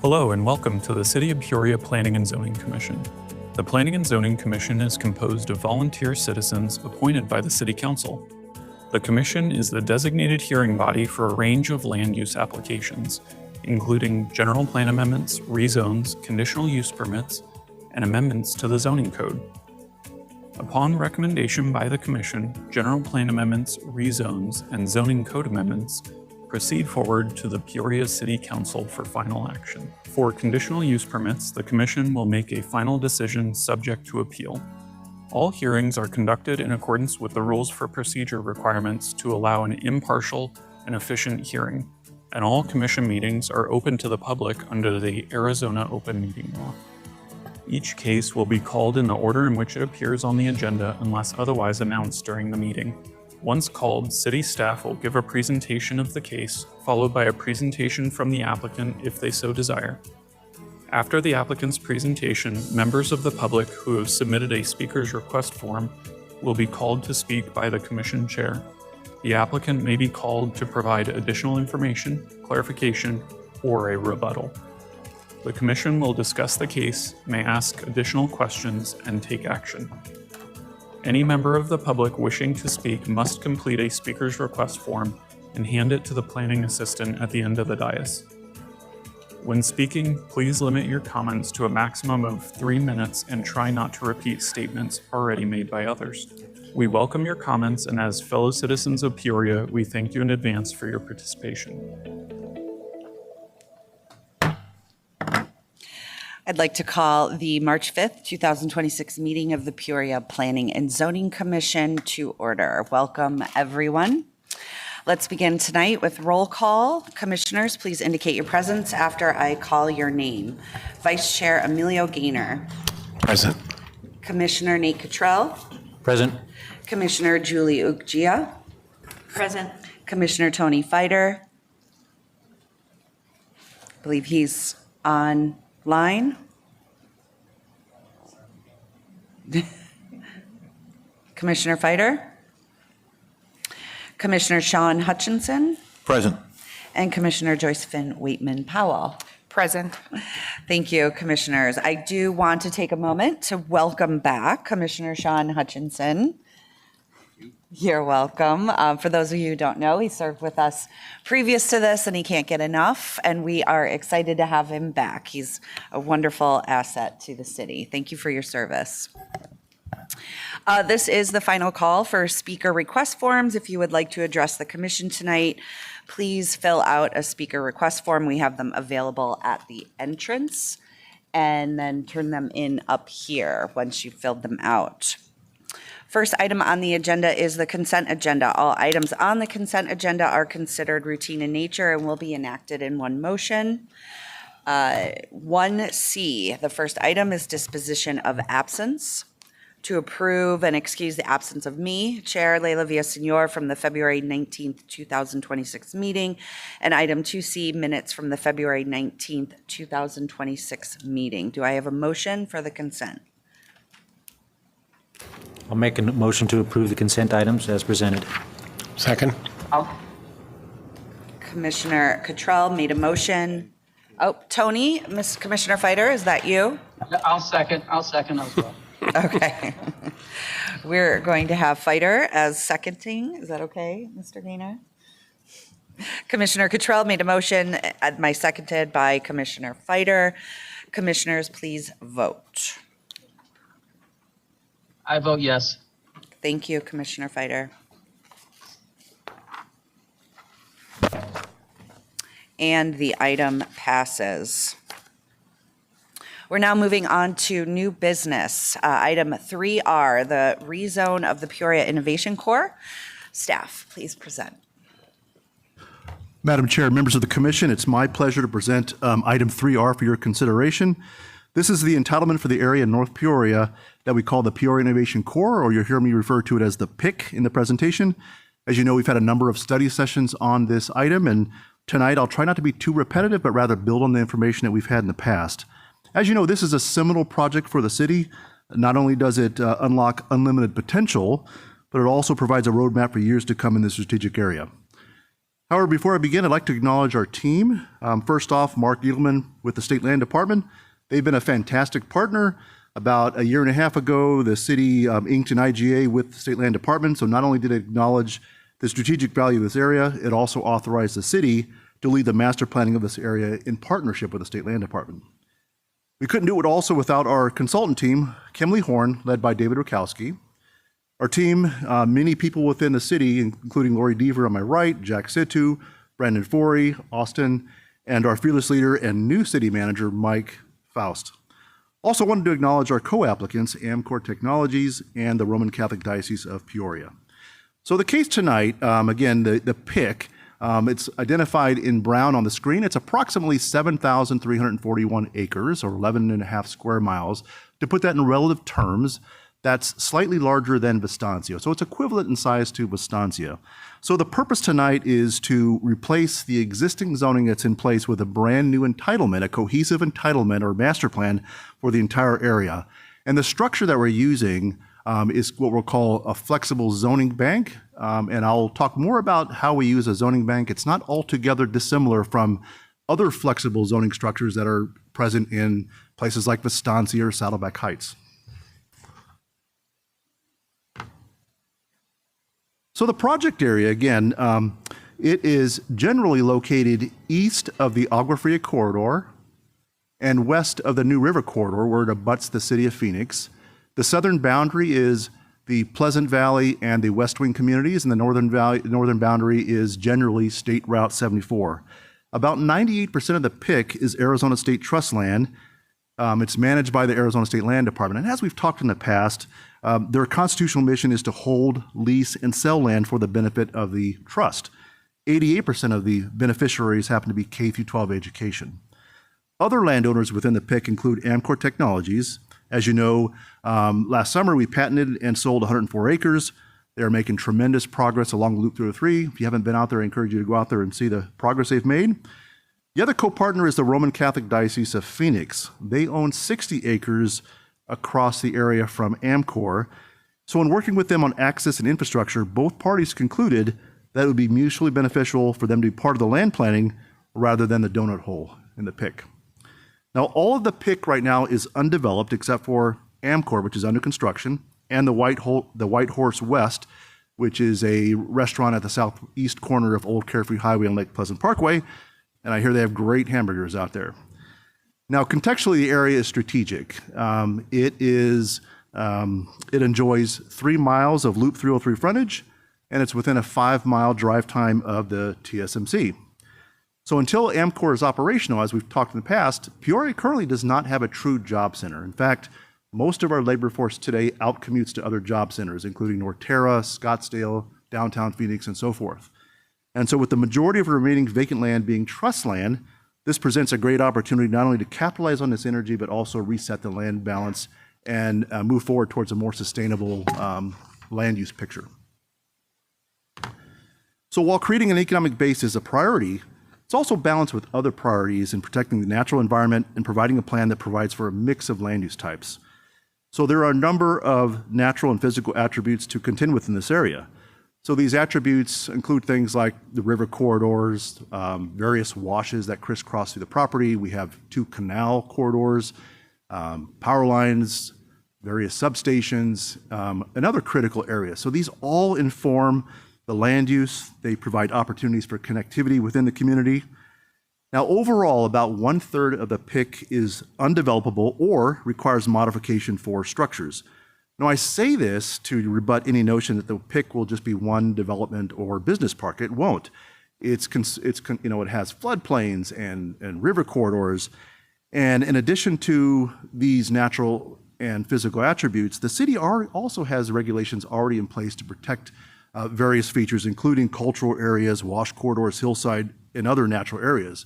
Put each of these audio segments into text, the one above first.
Hello and welcome to the City of Peoria Planning and Zoning Commission. The Planning and Zoning Commission is composed of volunteer citizens appointed by the City Council. The Commission is the designated hearing body for a range of land use applications, including general plan amendments, rezones, conditional use permits, and amendments to the zoning code. Upon recommendation by the Commission, general plan amendments, rezones, and zoning code amendments proceed forward to the Peoria City Council for final action. For conditional use permits, the Commission will make a final decision subject to appeal. All hearings are conducted in accordance with the rules for procedure requirements to allow an impartial and efficient hearing, and all Commission meetings are open to the public under the Arizona Open Meeting Law. Each case will be called in the order in which it appears on the agenda unless otherwise announced during the meeting. Once called, City staff will give a presentation of the case, followed by a presentation from the applicant if they so desire. After the applicant's presentation, members of the public who have submitted a speaker's request form will be called to speak by the Commission Chair. The applicant may be called to provide additional information, clarification, or a rebuttal. The Commission will discuss the case, may ask additional questions, and take action. Any member of the public wishing to speak must complete a speaker's request form and hand it to the planning assistant at the end of the dais. When speaking, please limit your comments to a maximum of 3 minutes and try not to repeat statements already made by others. We welcome your comments, and as fellow citizens of Peoria, we thank you in advance for your participation. I'd like to call the March 5th, 2026 meeting of the Peoria Planning and Zoning Commission to order. Welcome, everyone. Let's begin tonight with roll call. Commissioners, please indicate your presence after I call your name. Vice Chair Emilio Gaynor. Present. Commissioner Nate Cottrell. Present. Commissioner Julie Uggia. Present. Commissioner Tony Fighter. I believe he's online. Commissioner Fighter. Commissioner Sean Hutchinson. Present. And Commissioner Joyce Finn Waitman Powell. Present. Thank you, Commissioners. I do want to take a moment to welcome back Commissioner Sean Hutchinson. You're welcome. For those of you who don't know, he served with us previous to this and he can't get enough, and we are excited to have him back. He's a wonderful asset to the city. Thank you for your service. This is the final call for speaker request forms. If you would like to address the commission tonight, please fill out a speaker request form. We have them available at the entrance, and then turn them in up here once you've filled them out. First item on the agenda is the consent agenda. All items on the consent agenda are considered routine in nature and will be enacted in one motion. 1C, the first item is disposition of absence. To approve and excuse the absence of me, Chair Leila Villaseñor, from the February 19th, 2026 meeting, and item 2C, minutes from the February 19th, 2026 meeting. Do I have a motion for the consent? I'll make a motion to approve the consent items as presented. Second. Commissioner Cottrell made a motion. Oh, Tony, Commissioner Fighter, is that you? I'll second as well. Okay. We're going to have Fighter as seconding. Is that okay, Mr. Gaynor? Commissioner Cottrell made a motion, my seconded by Commissioner Fighter. Commissioners, please vote. I vote yes. Thank you, Commissioner Fighter. And the item passes. We're now moving on to new business. Item 3R, the rezone of the Peoria Innovation Corps. Staff, please present. Madam Chair, members of the Commission, it's my pleasure to present item 3R for your consideration. This is the entitlement for the area in North Peoria that we call the Peoria Innovation Corps, or you'll hear me refer to it as the PIC in the presentation. As you know, we've had a number of study sessions on this item, and tonight I'll try not to be too repetitive, but rather build on the information that we've had in the past. As you know, this is a seminal project for the city. Not only does it unlock unlimited potential, but it also provides a roadmap for years to come in this strategic area. However, before I begin, I'd like to acknowledge our team. First off, Mark Edelman with the State Land Department. They've been a fantastic partner. About a year and a half ago, the city inked an IGA with the State Land Department. So not only did it acknowledge the strategic value of this area, it also authorized the city to lead the master planning of this area in partnership with the State Land Department. We couldn't do it also without our consultant team, Kimley Horn, led by David Rukowski. Our team, many people within the city, including Lori Deaver on my right, Jack Situ, Brandon Forey, Austin, and our fearless leader and new city manager, Mike Faust. Also wanted to acknowledge our co-applicants, Amcor Technologies and the Roman Catholic Diocese of Peoria. So the case tonight, again, the PIC, it's identified in brown on the screen. It's approximately 7,341 acres, or 11 and a half square miles. To put that in relative terms, that's slightly larger than Vistancia. So it's equivalent in size to Vistancia. So the purpose tonight is to replace the existing zoning that's in place with a brand new entitlement, a cohesive entitlement or master plan for the entire area. And the structure that we're using is what we'll call a flexible zoning bank. And I'll talk more about how we use a zoning bank. It's not altogether dissimilar from other flexible zoning structures that are present in places like Vistancia or Saddleback Heights. So the project area, again, it is generally located east of the Agua Fria corridor and west of the New River corridor, where it abuts the city of Phoenix. The southern boundary is the Pleasant Valley and the West Wing communities, and the northern boundary is generally State Route 74. About 98% of the PIC is Arizona State Trust land. It's managed by the Arizona State Land Department. And as we've talked in the past, their constitutional mission is to hold, lease, and sell land for the benefit of the trust. 88% of the beneficiaries happen to be K through 12 education. Other landowners within the PIC include Amcor Technologies. As you know, last summer we patented and sold 104 acres. They're making tremendous progress along Loop 303. If you haven't been out there, I encourage you to go out there and see the progress they've made. The other co-partner is the Roman Catholic Diocese of Phoenix. They own 60 acres across the area from Amcor. So in working with them on access and infrastructure, both parties concluded that it would be mutually beneficial for them to be part of the land planning rather than the donut hole in the PIC. Now, all of the PIC right now is undeveloped except for Amcor, which is under construction, and the White Horse West, which is a restaurant at the southeast corner of Old Carefree Highway and Lake Pleasant Parkway. And I hear they have great hamburgers out there. Now, contextually, the area is strategic. It enjoys 3 miles of Loop 303 frontage, and it's within a 5-mile drive time of the TSMC. So until Amcor is operational, as we've talked in the past, Peoria currently does not have a true job center. In fact, most of our labor force today outcommutes to other job centers, including Norterra, Scottsdale, downtown Phoenix, and so forth. And so with the majority of remaining vacant land being trust land, this presents a great opportunity not only to capitalize on this energy, but also reset the land balance and move forward towards a more sustainable land use picture. So while creating an economic base is a priority, it's also balanced with other priorities in protecting the natural environment and providing a plan that provides for a mix of land use types. So there are a number of natural and physical attributes to contend with in this area. So these attributes include things like the river corridors, various washes that crisscross through the property. We have 2 canal corridors, power lines, various substations, and other critical areas. So these all inform the land use. They provide opportunities for connectivity within the community. Now, overall, about 1/3 of the PIC is undevelopable or requires modification for structures. Now, I say this to rebut any notion that the PIC will just be one development or business park. It won't. It has floodplains and river corridors. And in addition to these natural and physical attributes, the city also has regulations already in place to protect various features, including cultural areas, wash corridors, hillside, and other natural areas.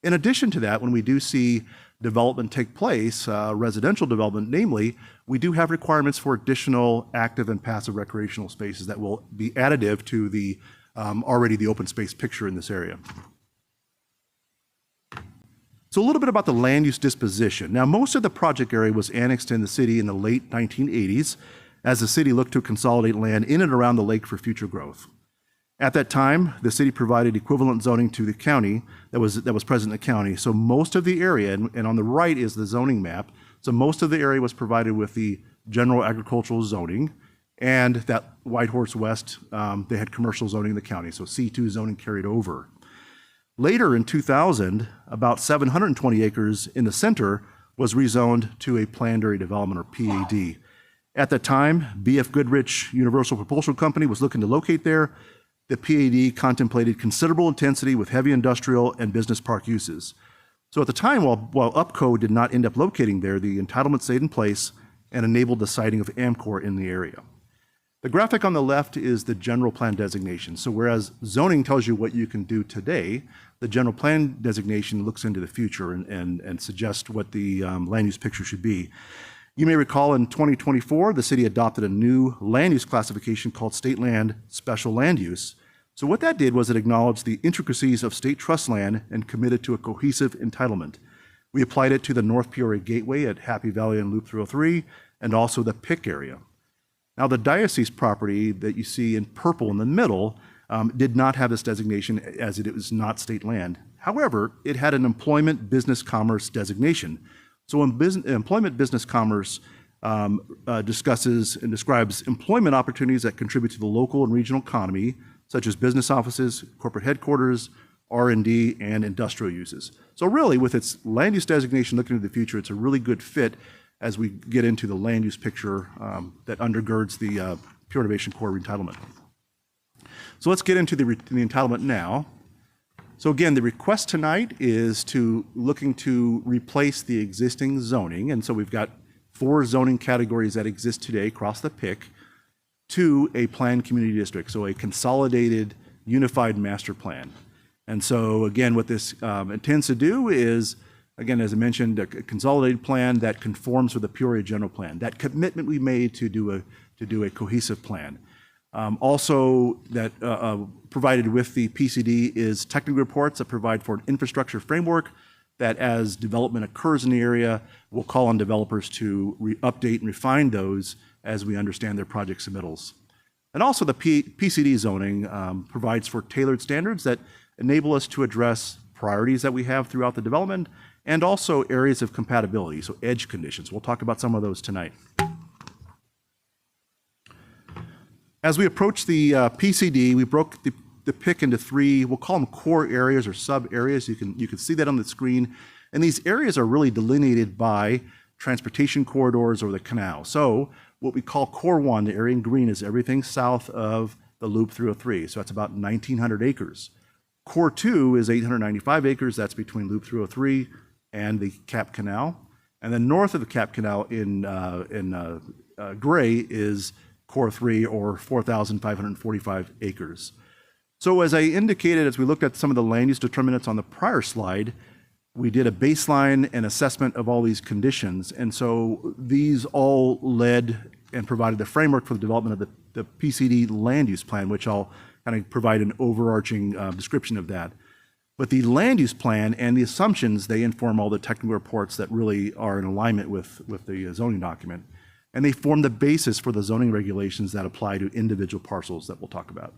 In addition to that, when we do see development take place, residential development namely, we do have requirements for additional active and passive recreational spaces that will be additive to the already the open space picture in this area. So a little bit about the land use disposition. Now, most of the project area was annexed in the city in the late 1980s as the city looked to consolidate land in and around the lake for future growth. At that time, the city provided equivalent zoning to the county that was present in the county. So most of the area, and on the right is the zoning map, so most of the area was provided with the general agricultural zoning, and that Whitehorse West, they had commercial zoning in the county, so C2 zoning carried over. Later in 2000, about 720 acres in the center was rezoned to a planned area development, or PAD. At that time, BF Goodrich Universal Propulsion Company was looking to locate there. The PAD contemplated considerable intensity with heavy industrial and business park uses. So at the time, while UPCO did not end up locating there, the entitlement stayed in place and enabled the siting of Amcor in the area. The graphic on the left is the general plan designation. So whereas zoning tells you what you can do today, the general plan designation looks into the future and suggests what the land use picture should be. You may recall in 2024, the city adopted a new land use classification called State Land Special Land Use. So what that did was it acknowledged the intricacies of state trust land and committed to a cohesive entitlement. We applied it to the North Peoria Gateway at Happy Valley and Loop 303, and also the PIC area. Now, the diocese property that you see in purple in the middle did not have this designation, as it was not state land. However, it had an employment business commerce designation. So employment business commerce discusses and describes employment opportunities that contribute to the local and regional economy, such as business offices, corporate headquarters, R&D, and industrial uses. So really, with its land use designation looking to the future, it's a really good fit as we get into the land use picture that undergirds the Pure Innovation Core entitlement. So let's get into the entitlement now. So again, the request tonight is looking to replace the existing zoning. And so we've got 4 zoning categories that exist today across the PIC to a planned community district, so a consolidated, unified master plan. And so again, what this intends to do is, again, as I mentioned, a consolidated plan that conforms with the Peoria general plan. That commitment we made to do a cohesive plan. Also, that provided with the PCD is technical reports that provide for an infrastructure framework that, as development occurs in the area, will call on developers to update and refine those as we understand their project submittals. And also the PCD zoning provides for tailored standards that enable us to address priorities that we have throughout the development and also areas of compatibility, so edge conditions. We'll talk about some of those tonight. As we approach the PCD, we broke the PIC into 3, we'll call them core areas or sub areas. You can see that on the screen. And these areas are really delineated by transportation corridors or the canal. So what we call core 1, the area in green, is everything south of the Loop 303. So that's about 1,900 acres. Core 2 is 895 acres. That's between Loop 303 and the Cap Canal. And then north of the Cap Canal in gray is Core 3, or 4,545 acres. So as I indicated, as we looked at some of the land use determinants on the prior slide, we did a baseline and assessment of all these conditions. And so these all led and provided the framework for the development of the PCD land use plan, which I'll kind of provide an overarching description of that. But the land use plan and the assumptions, they inform all the technical reports that really are in alignment with the zoning document. And they form the basis for the zoning regulations that apply to individual parcels that we'll talk about.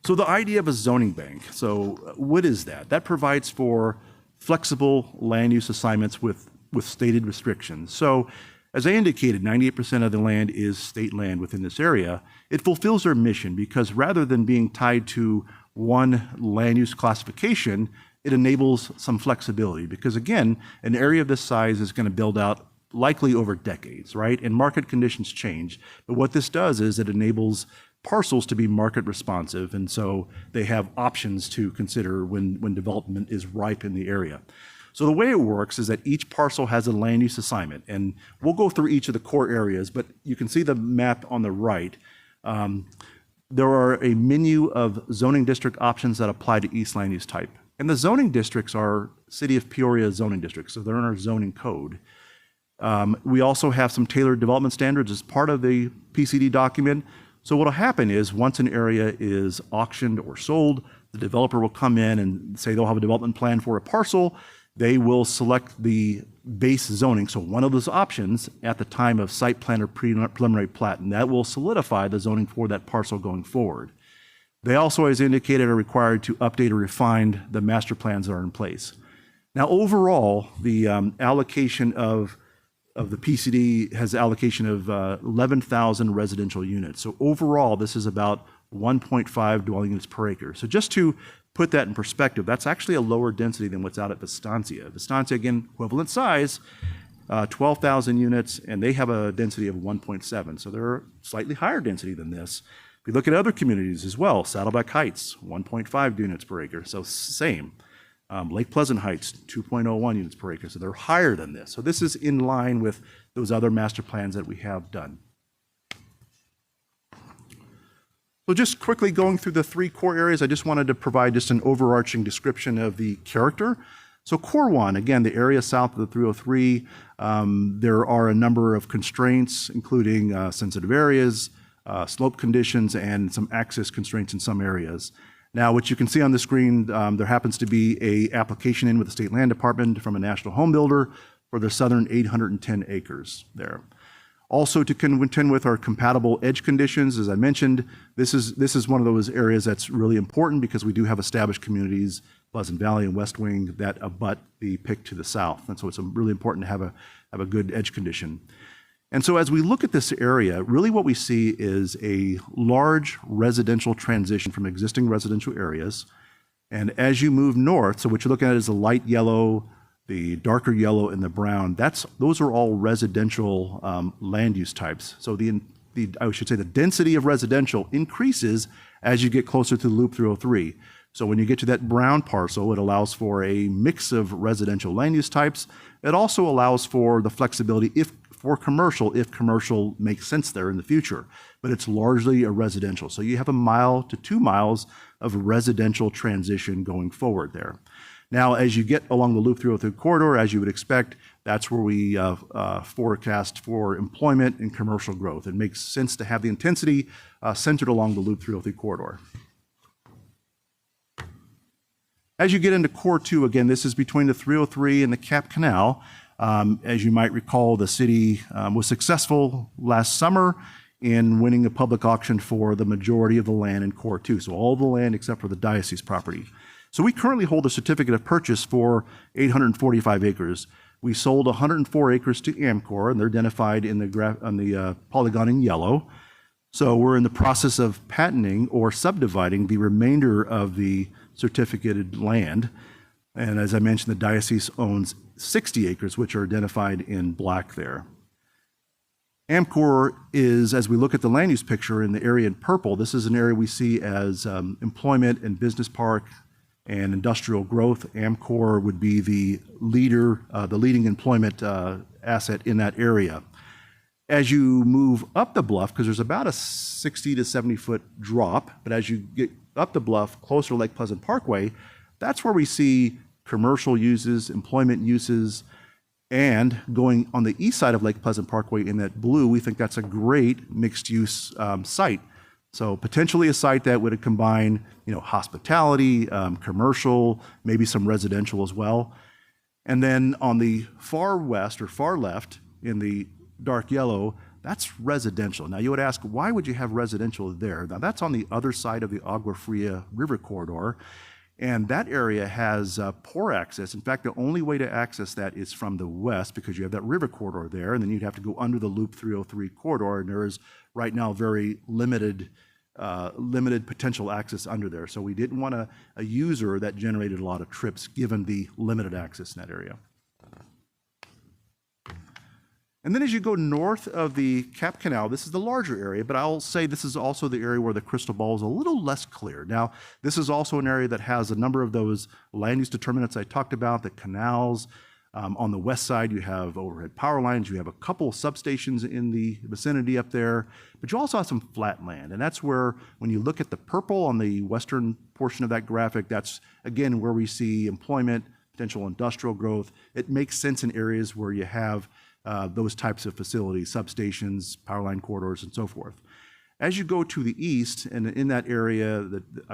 So the idea of a zoning bank. So what is that? That provides for flexible land use assignments with stated restrictions. So as I indicated, 98% of the land is state land within this area. It fulfills their mission because rather than being tied to one land use classification, it enables some flexibility because again, an area of this size is going to build out likely over decades, right? And market conditions change. But what this does is it enables parcels to be market responsive. And so they have options to consider when development is ripe in the area. So the way it works is that each parcel has a land use assignment. And we'll go through each of the core areas, but you can see the map on the right. There are a menu of zoning district options that apply to each land use type. And the zoning districts are City of Peoria zoning districts, so they're in our zoning code. We also have some tailored development standards as part of the PCD document. So what will happen is once an area is auctioned or sold, the developer will come in and say they'll have a development plan for a parcel. They will select the base zoning, so one of those options at the time of site plan or preliminary plat, and that will solidify the zoning for that parcel going forward. They also, as indicated, are required to update or refine the master plans that are in place. Now, overall, the allocation of the PCD has allocation of 11,000 residential units. So overall, this is about 1.5 dwelling units per acre. So just to put that in perspective, that's actually a lower density than what's out at Vistancia. Vistancia, again, equivalent size, 12,000 units, and they have a density of 1.7. So they're slightly higher density than this. If you look at other communities as well, Saddleback Heights, 1.5 units per acre, so same. Lake Pleasant Heights, 2.01 units per acre, so they're higher than this. So this is in line with those other master plans that we have done. So just quickly going through the three core areas, I just wanted to provide just an overarching description of the character. So Core 1, again, the area south of the 303, there are a number of constraints, including sensitive areas, slope conditions, and some access constraints in some areas. Now, what you can see on the screen, there happens to be a application in with the State Land Department from a national home builder for the southern 810 acres there. Also, to contend with our compatible edge conditions, as I mentioned, this is one of those areas that's really important because we do have established communities, Pleasant Valley and West Wing, that abut the PIC to the south. And so it's really important to have a good edge condition. And so as we look at this area, really what we see is a large residential transition from existing residential areas. And as you move north, so what you're looking at is the light yellow, the darker yellow, and the brown. Those are all residential land use types. So I should say the density of residential increases as you get closer to Loop 303. So when you get to that brown parcel, it allows for a mix of residential land use types. It also allows for the flexibility if commercial makes sense there in the future, but it's largely a residential. So you have 1 to 2 miles of residential transition going forward there. Now, as you get along the Loop 303 corridor, as you would expect, that's where we forecast for employment and commercial growth. It makes sense to have the intensity centered along the Loop 303 corridor. As you get into Core 2, again, this is between the 303 and the Cap Canal. As you might recall, the city was successful last summer in winning a public auction for the majority of the land in Core 2, so all the land except for the diocese property. So we currently hold a certificate of purchase for 845 acres. We sold 104 acres to Amcor, and they're identified in the polygon in yellow. So we're in the process of patenting or subdividing the remainder of the certificated land. And as I mentioned, the diocese owns 60 acres, which are identified in black there. Amcor is, as we look at the land use picture in the area in purple, this is an area we see as employment and business park and industrial growth. Amcor would be the leading employment asset in that area. As you move up the bluff, because there's about a 60 to 70 foot drop, but as you get up the bluff closer to Lake Pleasant Parkway, that's where we see commercial uses, employment uses, and going on the east side of Lake Pleasant Parkway in that blue, we think that's a great mixed-use site. So potentially a site that would combine, hospitality, commercial, maybe some residential as well. And then on the far west or far left in the dark yellow, that's residential. Now you would ask, why would you have residential there? Now that's on the other side of the Agua Fria River corridor. And that area has poor access. In fact, the only way to access that is from the west because you have that river corridor there, and then you'd have to go under the Loop 303 corridor, and there is right now very limited potential access under there. So we didn't want a user that generated a lot of trips given the limited access in that area. And then as you go north of the Cap Canal, this is the larger area, but I'll say this is also the area where the crystal ball is a little less clear. Now, this is also an area that has a number of those land use determinants I talked about, the canals. On the west side, you have overhead power lines. You have a couple substations in the vicinity up there, but you also have some flat land. And that's where, when you look at the purple on the western portion of that graphic, that's, again, where we see employment, potential industrial growth. It makes sense in areas where you have those types of facilities, substations, power line corridors, and so forth. As you go to the east, and in that area,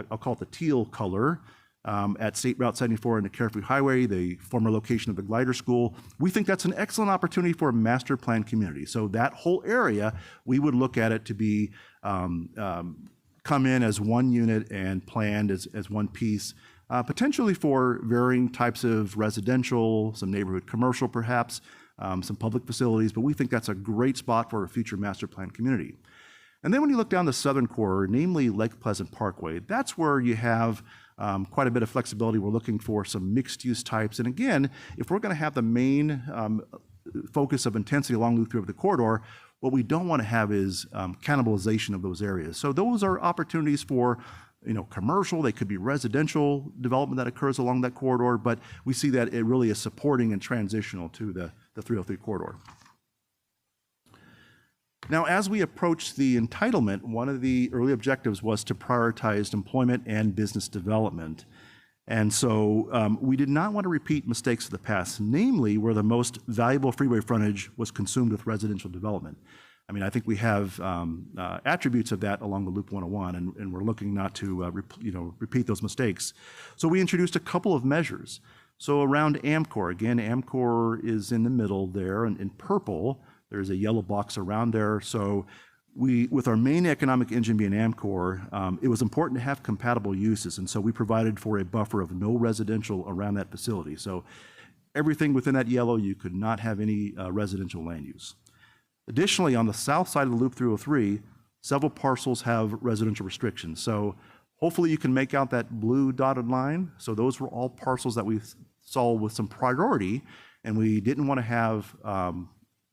I'll call it the teal color, at State Route 74 and the Carefree Highway, the former location of the glider school, we think that's an excellent opportunity for a master plan community. So that whole area, we would look at it to be come in as one unit and planned as one piece, potentially for varying types of residential, some neighborhood commercial perhaps, some public facilities, but we think that's a great spot for a future master plan community. And then when you look down the southern corridor, namely Lake Pleasant Parkway, that's where you have quite a bit of flexibility. We're looking for some mixed use types. And again, if we're going to have the main focus of intensity along Loop 3 of the corridor, what we don't want to have is cannibalization of those areas. So those are opportunities for commercial, they could be residential development that occurs along that corridor, but we see that it really is supporting and transitional to the 303 corridor. Now, as we approach the entitlement, one of the early objectives was to prioritize employment and business development. And so we did not want to repeat mistakes of the past, namely where the most valuable freeway frontage was consumed with residential development. I mean, I think we have attributes of that along the Loop 101, and we're looking not to repeat those mistakes. So we introduced a couple of measures. So around Amcor, again, Amcor is in the middle there, and in purple, there's a yellow box around there. So with our main economic engine being Amcor, it was important to have compatible uses, and so we provided for a buffer of no residential around that facility. So everything within that yellow, you could not have any residential land use. Additionally, on the south side of the Loop 303, several parcels have residential restrictions. So hopefully you can make out that blue dotted line. So those were all parcels that we saw with some priority, and we didn't want to have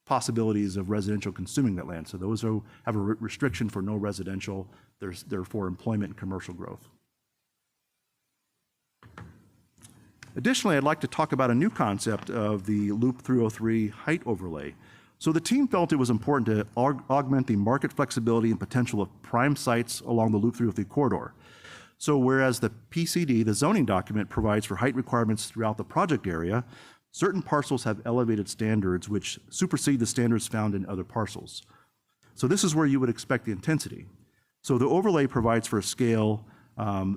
possibilities of residential consuming that land. So those have a restriction for no residential. They're for employment and commercial growth. Additionally, I'd like to talk about a new concept of the Loop 303 height overlay. So the team felt it was important to augment the market flexibility and potential of prime sites along the Loop 303 corridor. So whereas the PCD, the zoning document, provides for height requirements throughout the project area, certain parcels have elevated standards which supersede the standards found in other parcels. So this is where you would expect the intensity. So the overlay provides for a scale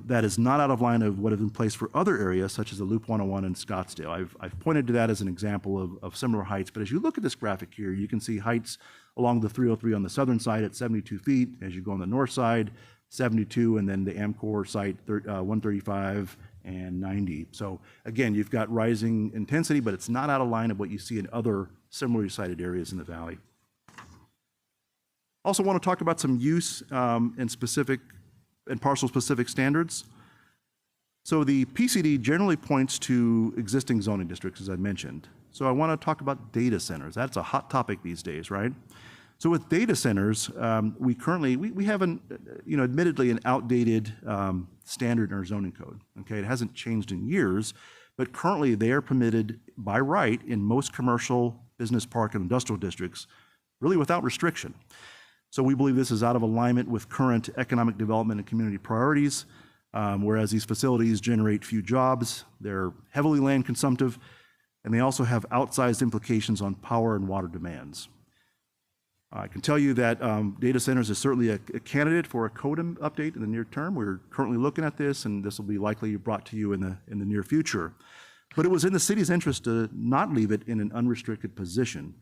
that is not out of line of what is in place for other areas, such as the Loop 101 in Scottsdale. I've pointed to that as an example of similar heights, but as you look at this graphic here, you can see heights along the 303 on the southern side at 72 feet. As you go on the north side, 72, and then the Amcor site, 135 and 90. So again, you've got rising intensity, but it's not out of line of what you see in other similarly sited areas in the valley. Also want to talk about some use and parcel-specific standards. So the PCD generally points to existing zoning districts, as I mentioned. So I want to talk about data centers. That's a hot topic these days, right? So with data centers, we have admittedly an outdated standard in our zoning code. Okay, it hasn't changed in years, but currently they are permitted by right in most commercial, business park, and industrial districts, really without restriction. So we believe this is out of alignment with current economic development and community priorities, whereas these facilities generate few jobs, they're heavily land consumptive, and they also have outsized implications on power and water demands. I can tell you that data centers is certainly a candidate for a code update in the near term. We're currently looking at this, and this will be likely brought to you in the near future. But it was in the city's interest to not leave it in an unrestricted position.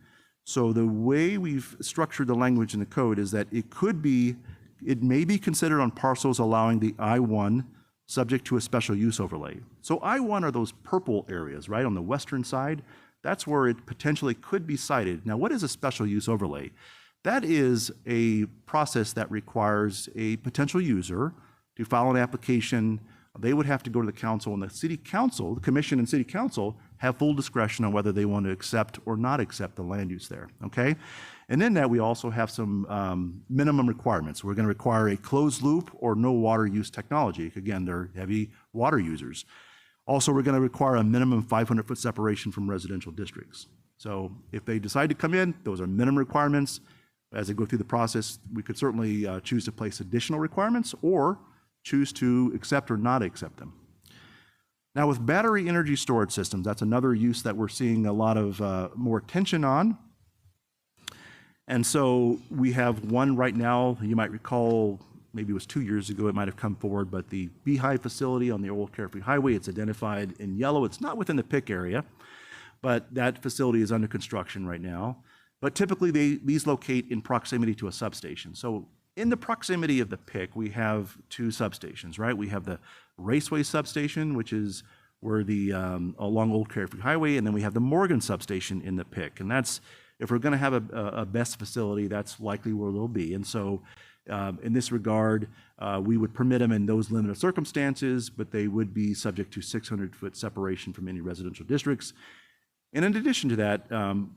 So the way we've structured the language in the code is that it may be considered on parcels allowing the I-1 subject to a special use overlay. So I-1 are those purple areas, right, on the western side. That's where it potentially could be sited. Now, what is a special use overlay? That is a process that requires a potential user to file an application. They would have to go to the council, and the city council, the commission and city council, have full discretion on whether they want to accept or not accept the land use there, okay? And in that, we also have some minimum requirements. We're going to require a closed loop or no water use technology. Again, they're heavy water users. Also, we're going to require a minimum 500-foot separation from residential districts. So if they decide to come in, those are minimum requirements. As they go through the process, we could certainly choose to place additional requirements or choose to accept or not accept them. Now, with battery energy storage systems, that's another use that we're seeing a lot of more attention on. And so we have one right now, you might recall, maybe it was 2 years ago, it might have come forward, but the Beehive facility on the old Carefree Highway, it's identified in yellow. It's not within the PIC area, but that facility is under construction right now. But typically these locate in proximity to a substation. So In the proximity of the PIC, we have two substations, right? We have the Raceway substation, which is where the along Old Carefree Highway, and then we have the Morgan substation in the PIC. And that's, if we're going to have a BEST facility, that's likely where they'll be. And so in this regard, we would permit them in those limited circumstances, but they would be subject to 600-foot separation from any residential districts. And in addition to that,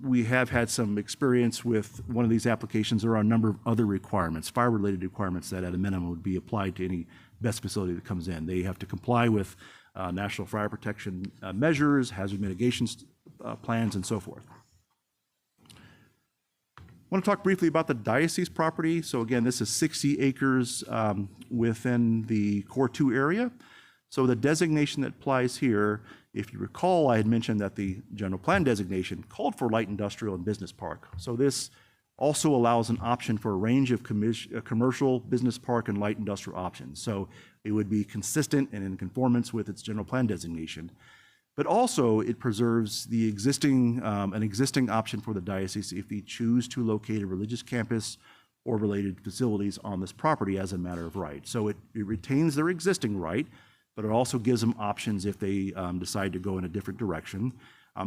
we have had some experience with one of these applications. There are a number of other requirements, fire-related requirements that at a minimum would be applied to any BEST facility that comes in. They have to comply with national fire protection measures, hazard mitigation plans, and so forth. I want to talk briefly about the diocese property. So again, this is 60 acres within the Core 2 area. So the designation that applies here, if you recall, I had mentioned that the general plan designation called for light industrial and business park. So this also allows an option for a range of commercial, business park, and light industrial options. So it would be consistent and in conformance with its general plan designation. But also it preserves the existing, an existing option for the diocese if they choose to locate a religious campus or related facilities on this property as a matter of right. So it retains their existing right, but it also gives them options if they decide to go in a different direction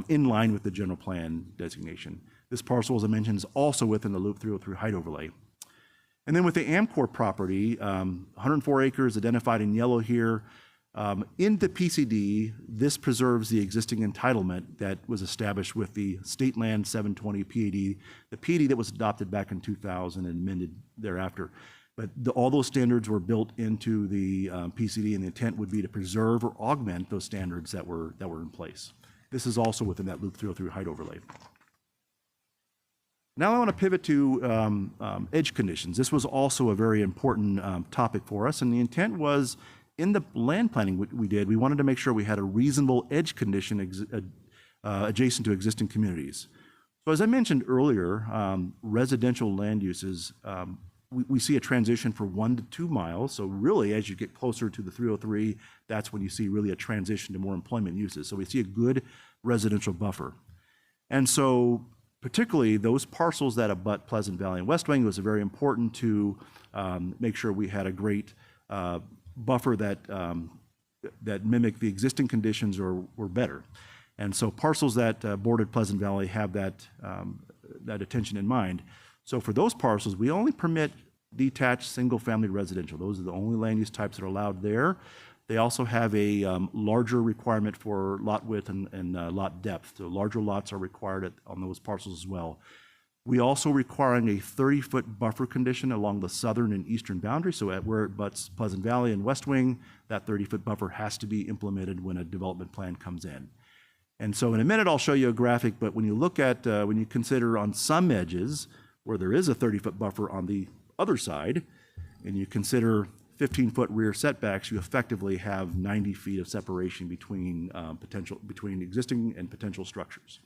in line with the general plan designation. This parcel, as I mentioned, is also within the Loop 303 height overlay. And then with the Amcor property, 104 acres identified in yellow here. In the PCD, this preserves the existing entitlement that was established with the State Land 720 PAD, the PAD that was adopted back in 2000 and amended thereafter. But all those standards were built into the PCD, and the intent would be to preserve or augment those standards that were in place. This is also within that Loop 303 height overlay. Now I want to pivot to edge conditions. This was also a very important topic for us, and the intent was in the land planning we did, we wanted to make sure we had a reasonable edge condition adjacent to existing communities. So as I mentioned earlier, residential land uses, we see a transition for 1 to 2 miles. So really, as you get closer to the 303, that's when you see really a transition to more employment uses. So we see a good residential buffer. And so particularly those parcels that abut Pleasant Valley and West Wing, it was very important to make sure we had a great buffer that that mimicked the existing conditions or were better. And so parcels that bordered Pleasant Valley have that that attention in mind. So for those parcels, we only permit detached single-family residential. Those are the only land use types that are allowed there. They also have a larger requirement for lot width and lot depth. So larger lots are required on those parcels as well. We also requiring a 30-foot buffer condition along the southern and eastern boundary. So at where it butts Pleasant Valley and West Wing, that 30-foot buffer has to be implemented when a development plan comes in. And so in a minute, I'll show you a graphic, but when you look at, when you consider on some edges where there is a 30-foot buffer on the other side, and you consider 15-foot rear setbacks, you effectively have 90 feet of separation between between existing and potential structures.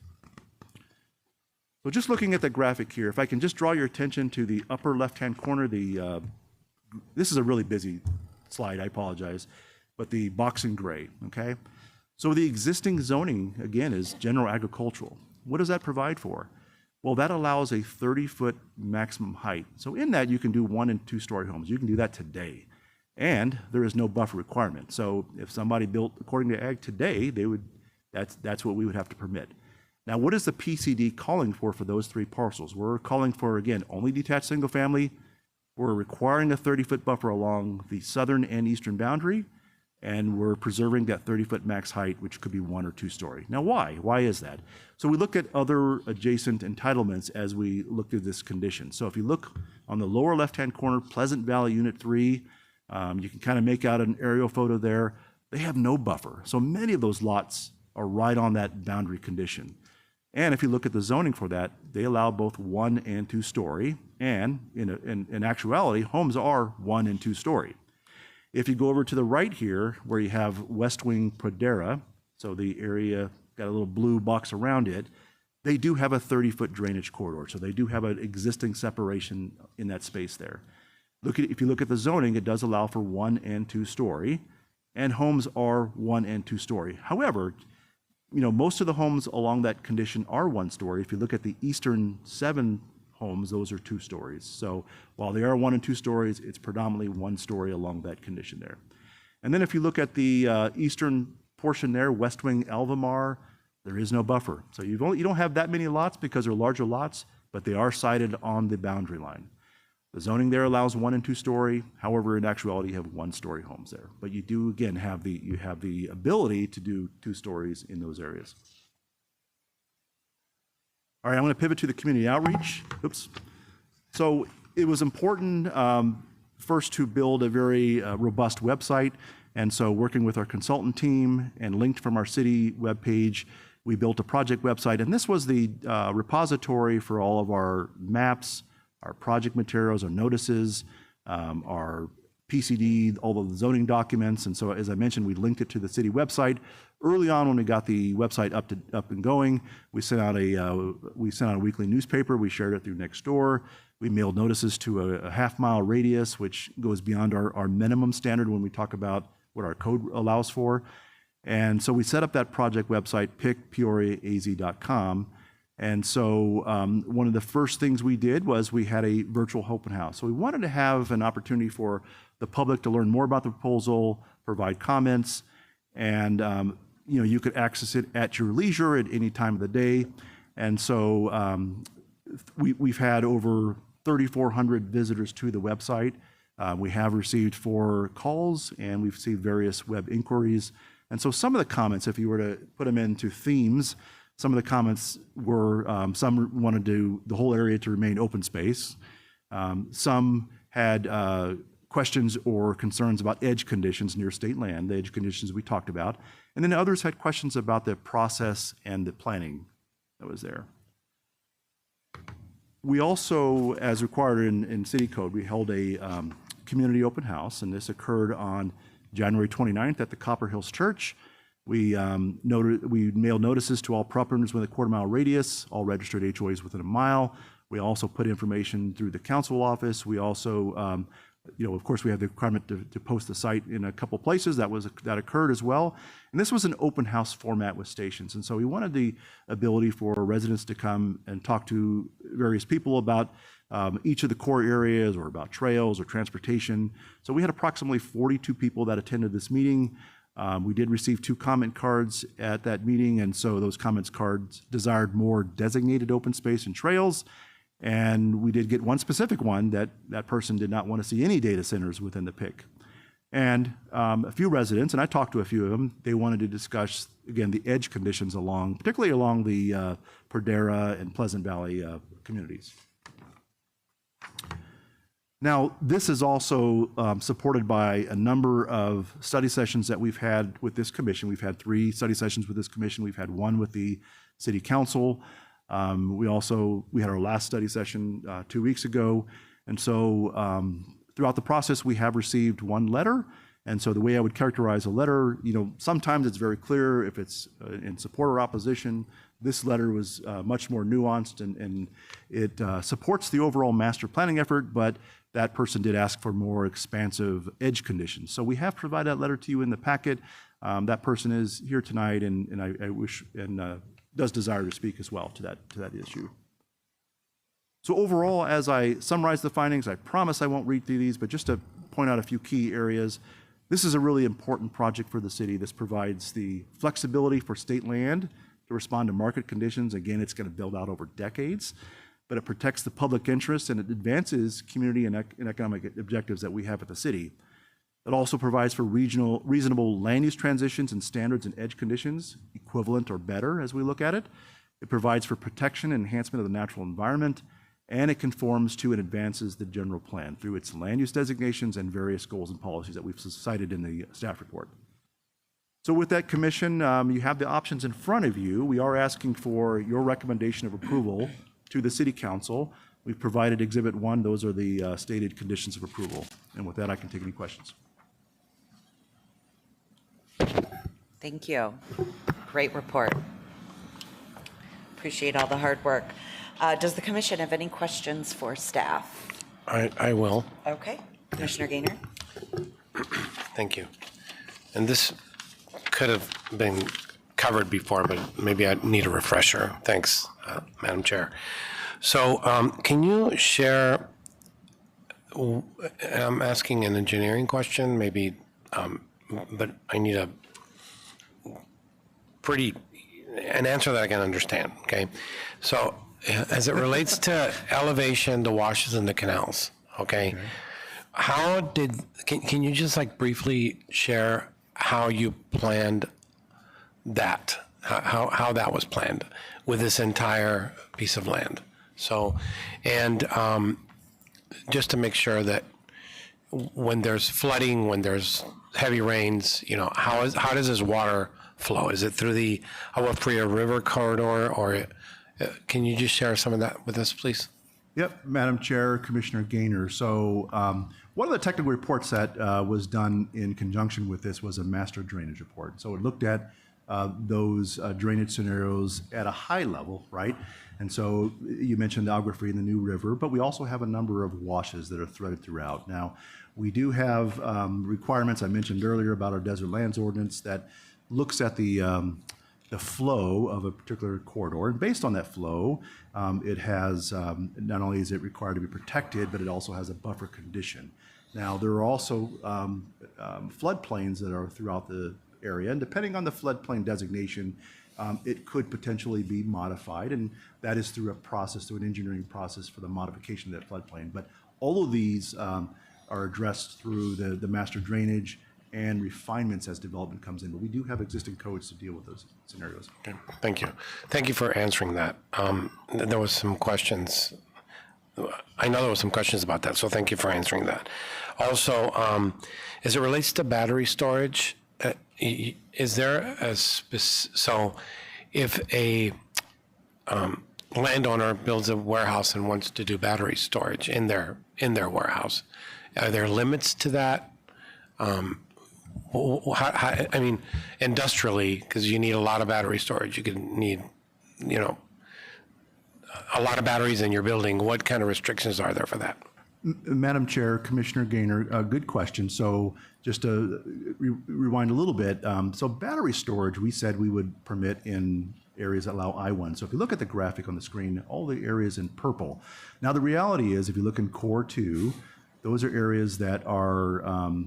So just looking at the graphic here, if I can just draw your attention to the upper left-hand corner, this is a really busy slide, I apologize, but the box in gray, okay? So the existing zoning, again, is general agricultural. What does that provide for? Well, that allows a 30-foot maximum height. So in that, you can do 1 and 2 story homes. You can do that today. And there is no buffer requirement. So if somebody built according to ag today, they would, that's what we would have to permit. Now, what is the PCD calling for those 3 parcels? We're calling for, again, only detached single family. We're requiring a 30-foot buffer along the southern and eastern boundary, and we're preserving that 30-foot max height, which could be 1 or 2 story. Now, why? Why is that? So we look at other adjacent entitlements as we look through this condition. So if you look on the lower left-hand corner, Pleasant Valley Unit 3, you can kind of make out an aerial photo there. They have no buffer. So many of those lots are right on that boundary condition. And if you look at the zoning for that, they allow both 1 and 2 story. And in actuality, homes are 1 and 2 story. If you go over to the right here, where you have West Wing Pradera, so the area got a little blue box around it, they do have a 30-foot drainage corridor. So they do have an existing separation in that space there. If you look at the zoning, it does allow for 1 and 2 story, and homes are 1 and 2 story. However, most of the homes along that condition are 1 story. If you look at the eastern 7 homes, those are 2 stories. So while they are 1 and 2 stories, it's predominantly 1 story along that condition there. And then if you look at the eastern portion there, West Wing Alvamar, there is no buffer. So you don't have that many lots because they're larger lots, but they are sited on the boundary line. The zoning there allows 1 and 2 story. However, in actuality, you have 1 story homes there. But you do, again, have the ability to do 2 stories in those areas. All right, I'm going to pivot to the community outreach. Oops. So it was important first to build a very robust website. And so working with our consultant team and linked from our city webpage, we built a project website. And this was the repository for all of our maps, our project materials, our notices, our PCD, all of the zoning documents. And so, as I mentioned, we linked it to the city website. Early on, when we got the website up and going, we sent out a weekly newspaper. We shared it through Nextdoor. We mailed notices to a half-mile radius, which goes beyond our minimum standard when we talk about what our code allows for. And so we set up that project website, pickpeoriaaz.com. And so one of the first things we did was we had a virtual open house. So we wanted to have an opportunity for the public to learn more about the proposal, provide comments, and you could access it at your leisure at any time of the day. And so we've had over 3,400 visitors to the website. We have received 4 calls, and we've received various web inquiries. And so some of the comments, if you were to put them into themes, some of the comments were, some wanted the whole area to remain open space. Some had questions or concerns about edge conditions near state land, the edge conditions we talked about. And then others had questions about the process and the planning that was there. We also, as required in city code, we held a community open house, and this occurred on January 29th at the Copper Hills Church. We mailed notices to all property owners within a quarter-mile radius, all registered HOAs within a mile. We also put information through the council office. We also, of course, we have the requirement to post the site in a couple places. That occurred as well. And this was an open house format with stations. And so we wanted the ability for residents to come and talk to various people about each of the core areas, or about trails or transportation. So we had approximately 42 people that attended this meeting. We did receive 2 comment cards at that meeting, and so those comments cards desired more designated open space and trails. And we did get one specific one that person did not want to see any data centers within the PIC. And a few residents, and I talked to a few of them, they wanted to discuss, again, the edge conditions particularly along the Peoria and Pleasant Valley communities. Now, this is also supported by a number of study sessions that we've had with this commission. We've had 3 study sessions with this commission. We've had 1 with the city council. We had our last study session 2 weeks ago. And so throughout the process, we have received 1 letter. And so the way I would characterize a letter, sometimes it's very clear if it's in support or opposition. This letter was much more nuanced, and it supports the overall master planning effort, but that person did ask for more expansive edge conditions. So we have provided that letter to you in the packet. That person is here tonight, and I wish and does desire to speak as well to that issue. So overall, as I summarize the findings, I promise I won't read through these, but just to point out a few key areas. This is a really important project for the city. This provides the flexibility for state land to respond to market conditions. Again, it's going to build out over decades, but it protects the public interest and it advances community and economic objectives that we have at the city. It also provides for reasonable land use transitions and standards and edge conditions, equivalent or better as we look at it. It provides for protection and enhancement of the natural environment, and it conforms to and advances the general plan through its land use designations and various goals and policies that we've cited in the staff report. So with that, Commission, you have the options in front of you. We are asking for your recommendation of approval to the City Council. We've provided Exhibit 1. Those are the stated conditions of approval. And with that, I can take any questions. Thank you. Great report. Appreciate all the hard work. Does the commission have any questions for staff? I will. Okay. Commissioner Gaynor? Thank you. And this could have been covered before, but maybe I need a refresher. Thanks, Madam Chair. So can you share, I'm asking an engineering question, maybe, but I need an answer that I can understand, okay? So as it relates to elevation, the washes and the canals, okay? Can you just like briefly share how you planned that, how that was planned with this entire piece of land? So, and just to make sure that when there's flooding, when there's heavy rains, how does this water flow? Is it through the Agua Fria River corridor, or can you just share some of that with us, please? Yep, Madam Chair, Commissioner Gaynor. So one of the technical reports that was done in conjunction with this was a master drainage report. So it looked at those drainage scenarios at a high level, right? And so you mentioned the Agua Fria and the New River, but we also have a number of washes that are threaded throughout. Now, we do have requirements I mentioned earlier about our Desert Lands Ordinance that looks at the flow of a particular corridor. And based on that flow, it has, not only is it required to be protected, but it also has a buffer condition. Now, there are also floodplains that are throughout the area, and depending on the floodplain designation, it could potentially be modified, and that is through an engineering process for the modification of that floodplain. But all of these are addressed through the master drainage and refinements as development comes in. But we do have existing codes to deal with those scenarios. Okay, thank you. Thank you for answering that. There was some questions. I know there was some questions about that, so thank you for answering that. Also, as it relates to battery storage, is there so if a landowner builds a warehouse and wants to do battery storage in their warehouse, are there limits to that? I mean, industrially, because you need a lot of battery storage, you could need, a lot of batteries in your building. What kind of restrictions are there for that? Madam Chair, Commissioner Gaynor, good question. So just to rewind a little bit, so battery storage, we said we would permit in areas that allow I-1. So if you look at the graphic on the screen, all the areas in purple. Now the reality is, if you look in Core 2, those are areas that are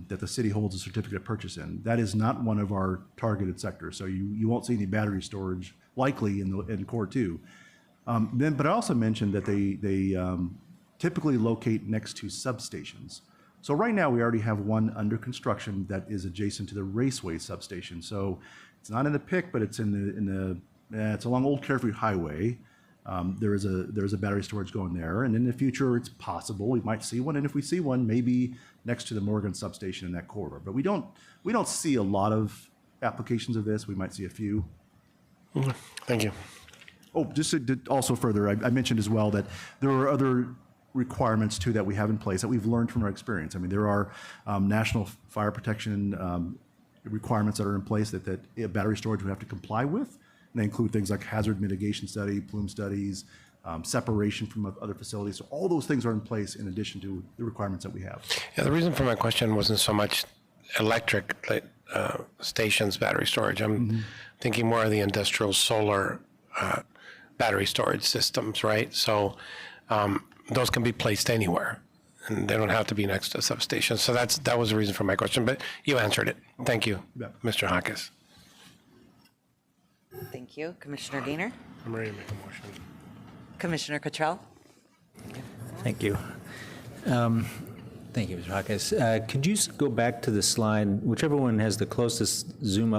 that the city holds a certificate of purchase in. That is not one of our targeted sectors. So you won't see any battery storage likely in Core 2. But I also mentioned that they typically locate next to substations. So right now we already have one under construction that is adjacent to the Raceway substation. So it's not in the PIC, but it's it's along Old Carefree Highway. There is a battery storage going there, and in the future it's possible we might see one, and if we see one, maybe next to the Morgan substation in that corridor. But we don't see a lot of applications of this. We might see a few. Thank you. Oh, just to also further, I mentioned as well that there are other requirements too that we have in place that we've learned from our experience. I mean, there are national fire protection requirements that are in place that battery storage would have to comply with. And they include things like hazard mitigation study, plume studies, separation from other facilities. So all those things are in place in addition to the requirements that we have. Yeah, the reason for my question wasn't so much electric stations battery storage. I'm thinking more of the industrial solar battery storage systems, right? So those can be placed anywhere, and they don't have to be next to a substation. So that was the reason for my question, but you answered it. Thank you, Mr. Hawkes. Thank you. Commissioner Gaynor? I'm ready to make a motion. Commissioner Cottrell? Thank you. Thank you, Mr. Hawkes. Could you go back to the slide, whichever one has the closest zoom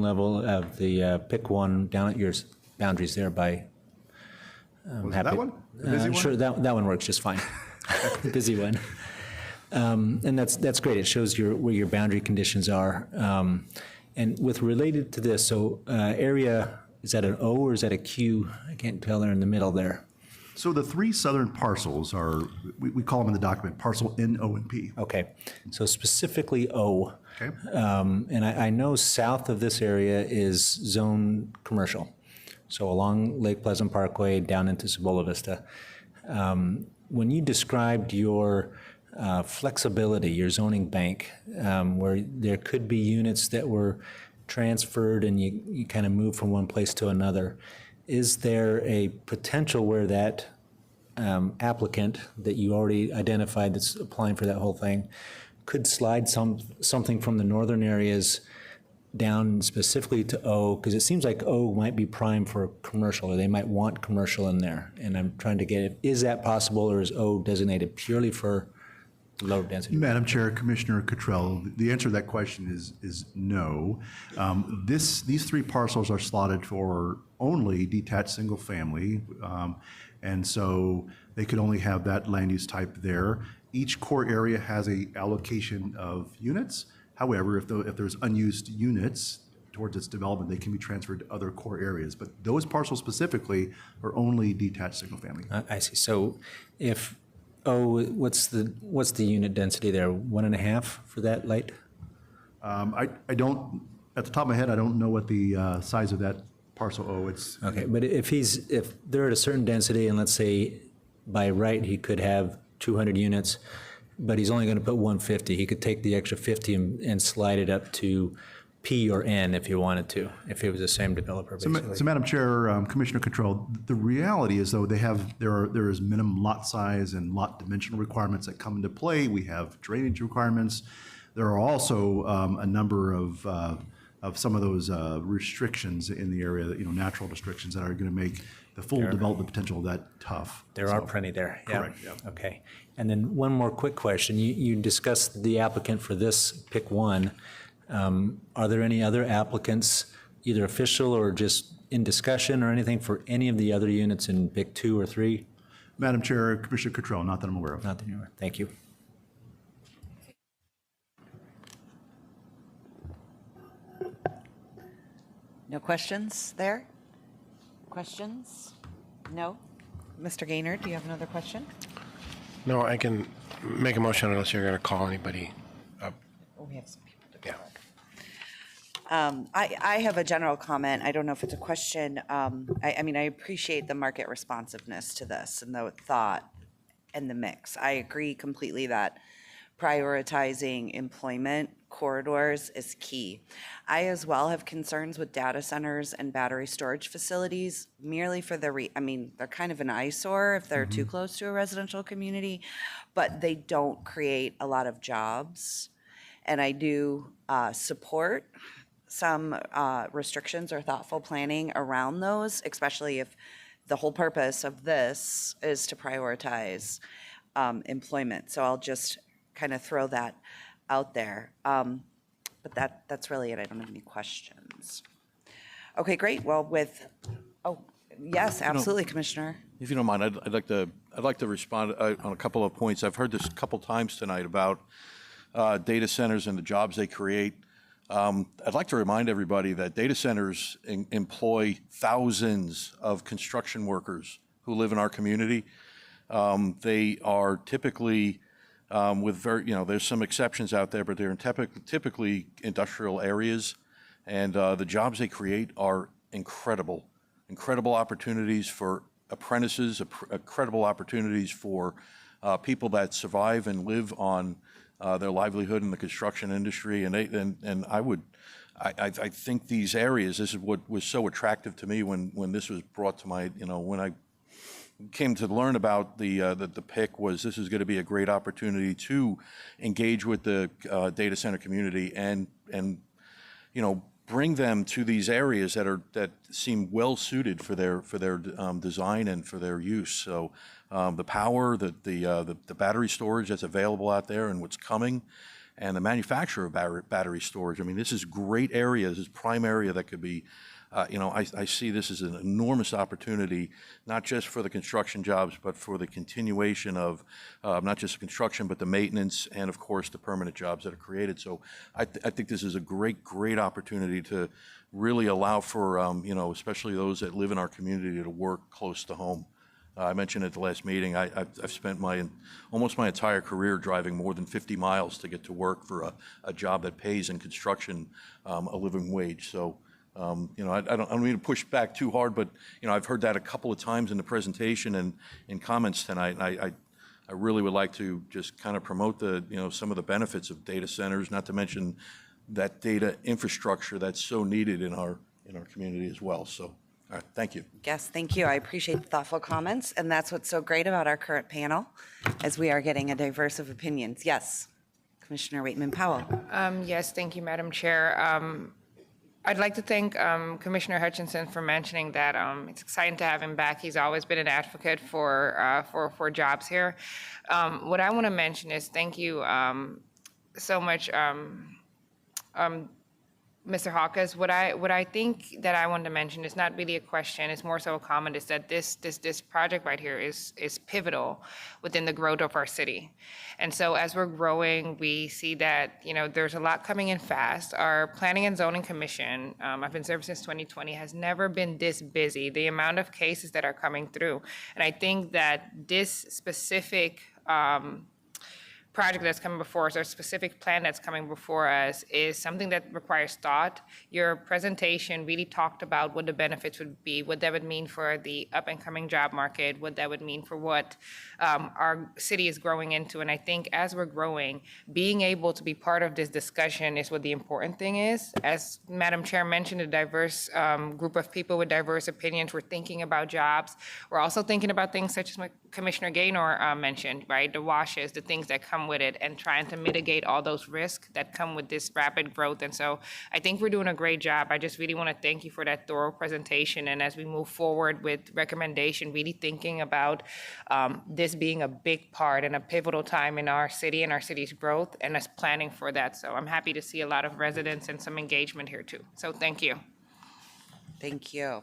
level of the pick one down at your boundaries there by. That one? The busy one? Sure, that one works just fine. The busy one. And that's great. It shows where your boundary conditions are. And with related to this, so area, is that an O or is that a Q? I can't tell. They're in the middle there. So the three southern parcels are, we call them in the document, parcel N, O, and P. Okay, so specifically O. Okay. And I know south of this area is zone commercial. So along Lake Pleasant Parkway down into Cibola Vista. When you described your flexibility, your zoning bank, where there could be units that were transferred and you kind of move from one place to another, is there a potential where that applicant that you already identified that's applying for that whole thing could slide something from the northern areas down specifically to O, because it seems like O might be prime for commercial, or they might want commercial in there. And I'm trying to get, is that possible, or is O designated purely for low density? Madam Chair, Commissioner Cottrell, the answer to that question is no. These three parcels are slotted for only detached single family, and so they could only have that land use type there. Each core area has a allocation of units. However, if there's unused units towards its development, they can be transferred to other core areas. But those parcels specifically are only detached single family. I see. So if what's the unit density there? 1.5 for that light? I don't, at the top of my head, I don't know what the size of that parcel O. It's Okay, but if they're at a certain density, and let's say by right he could have 200 units, but he's only going to put 150, he could take the extra 50 and slide it up to P or N if he wanted to, if it was the same developer, basically. So Madam Chair, Commissioner Cottrell, the reality is though there is minimum lot size and lot dimensional requirements that come into play. We have drainage requirements. There are also a number of some of those restrictions in the area, that, natural restrictions that are going to make the full development potential of that tough. There are plenty there. Yeah. Correct, yeah. Okay. And then one more quick question. You discussed the applicant for this pick one. Are there any other applicants, either official or just in discussion or anything, for any of the other units in pick 2 or 3? Madam Chair, Commissioner Cottrell, not that I'm aware of. Not that you're aware. Thank you. No questions there? Questions? No? Mr. Gaynor, do you have another question? No, I can make a motion unless you're going to call anybody up. Oh, we have some people to Yeah. I have a general comment. I don't know if it's a question. I mean, I appreciate the market responsiveness to this and the thought and the mix. I agree completely that prioritizing employment corridors is key. I as well have concerns with data centers and battery storage facilities merely for I mean, they're kind of an eyesore if they're too close to a residential community, but they don't create a lot of jobs. And I do support some restrictions or thoughtful planning around those, especially if the whole purpose of this is to prioritize employment. So I'll just kind of throw that out there. But that's really it. I don't have any questions. Okay, great. Well, yes, absolutely, Commissioner. If you don't mind, I'd like to respond on a couple of points. I've heard this a couple times tonight about data centers and the jobs they create. I'd like to remind everybody that data centers employ thousands of construction workers who live in our community. They are typically with there's some exceptions out there, but they're in typically industrial areas, and the jobs they create are incredible. Incredible opportunities for apprentices, incredible opportunities for people that survive and live on their livelihood in the construction industry, and I think these areas. This is what was so attractive to me when this was brought to my, when I came to learn about the pick, was this is going to be a great opportunity to engage with the data center community and bring them to these areas that seem well suited for their design and for their use. So the power, the battery storage that's available out there and what's coming, and the manufacture of battery storage. I mean, this is great area. This is prime area that could be. I see this as an enormous opportunity, not just for the construction jobs, but for the continuation of not just construction, but the maintenance and, of course, the permanent jobs that are created. So I think this is a great opportunity to really allow for, especially those that live in our community to work close to home. I mentioned at the last meeting, I've spent almost my entire career driving more than 50 miles to get to work for a job that pays in construction a living wage. So. I don't mean to push back too hard, but I've heard that a couple of times in the presentation and in comments tonight. And I really would like to just kind of promote some of the benefits of data centers, not to mention that data infrastructure that's so needed in our community as well. So All right, thank you. Yes, thank you. I appreciate the thoughtful comments, and that's what's so great about our current panel, as we are getting a diverse of opinions. Yes, Commissioner Waitman Powell. Yes, thank you, Madam Chair. I'd like to thank Commissioner Hutchinson for mentioning that. It's exciting to have him back. He's always been an advocate for jobs here. What I want to mention is thank you so much, Mr. Hawkes. What I think that I wanted to mention is not really a question, it's more so a comment, is that this project right here is pivotal within the growth of our city. And so as we're growing, we see that, there's a lot coming in fast. Our Planning and Zoning Commission, I've been serving since 2020, has never been this busy, the amount of cases that are coming through. And I think that this specific project that's coming before us, or specific plan that's coming before us, is something that requires thought. Your presentation really talked about what the benefits would be, what that would mean for the up and coming job market, what that would mean for what our city is growing into. And I think as we're growing, being able to be part of this discussion is what the important thing is. As Madam Chair mentioned, a diverse group of people with diverse opinions. We're thinking about jobs. We're also thinking about things such as what Commissioner Gaynor mentioned, right? The washes, the things that come with it, and trying to mitigate all those risks that come with this rapid growth. And so I think we're doing a great job. I just really want to thank you for that thorough presentation. And as we move forward with recommendation, really thinking about this being a big part and a pivotal time in our city and our city's growth, and us planning for that. So I'm happy to see a lot of residents and some engagement here too. So thank you. Thank you.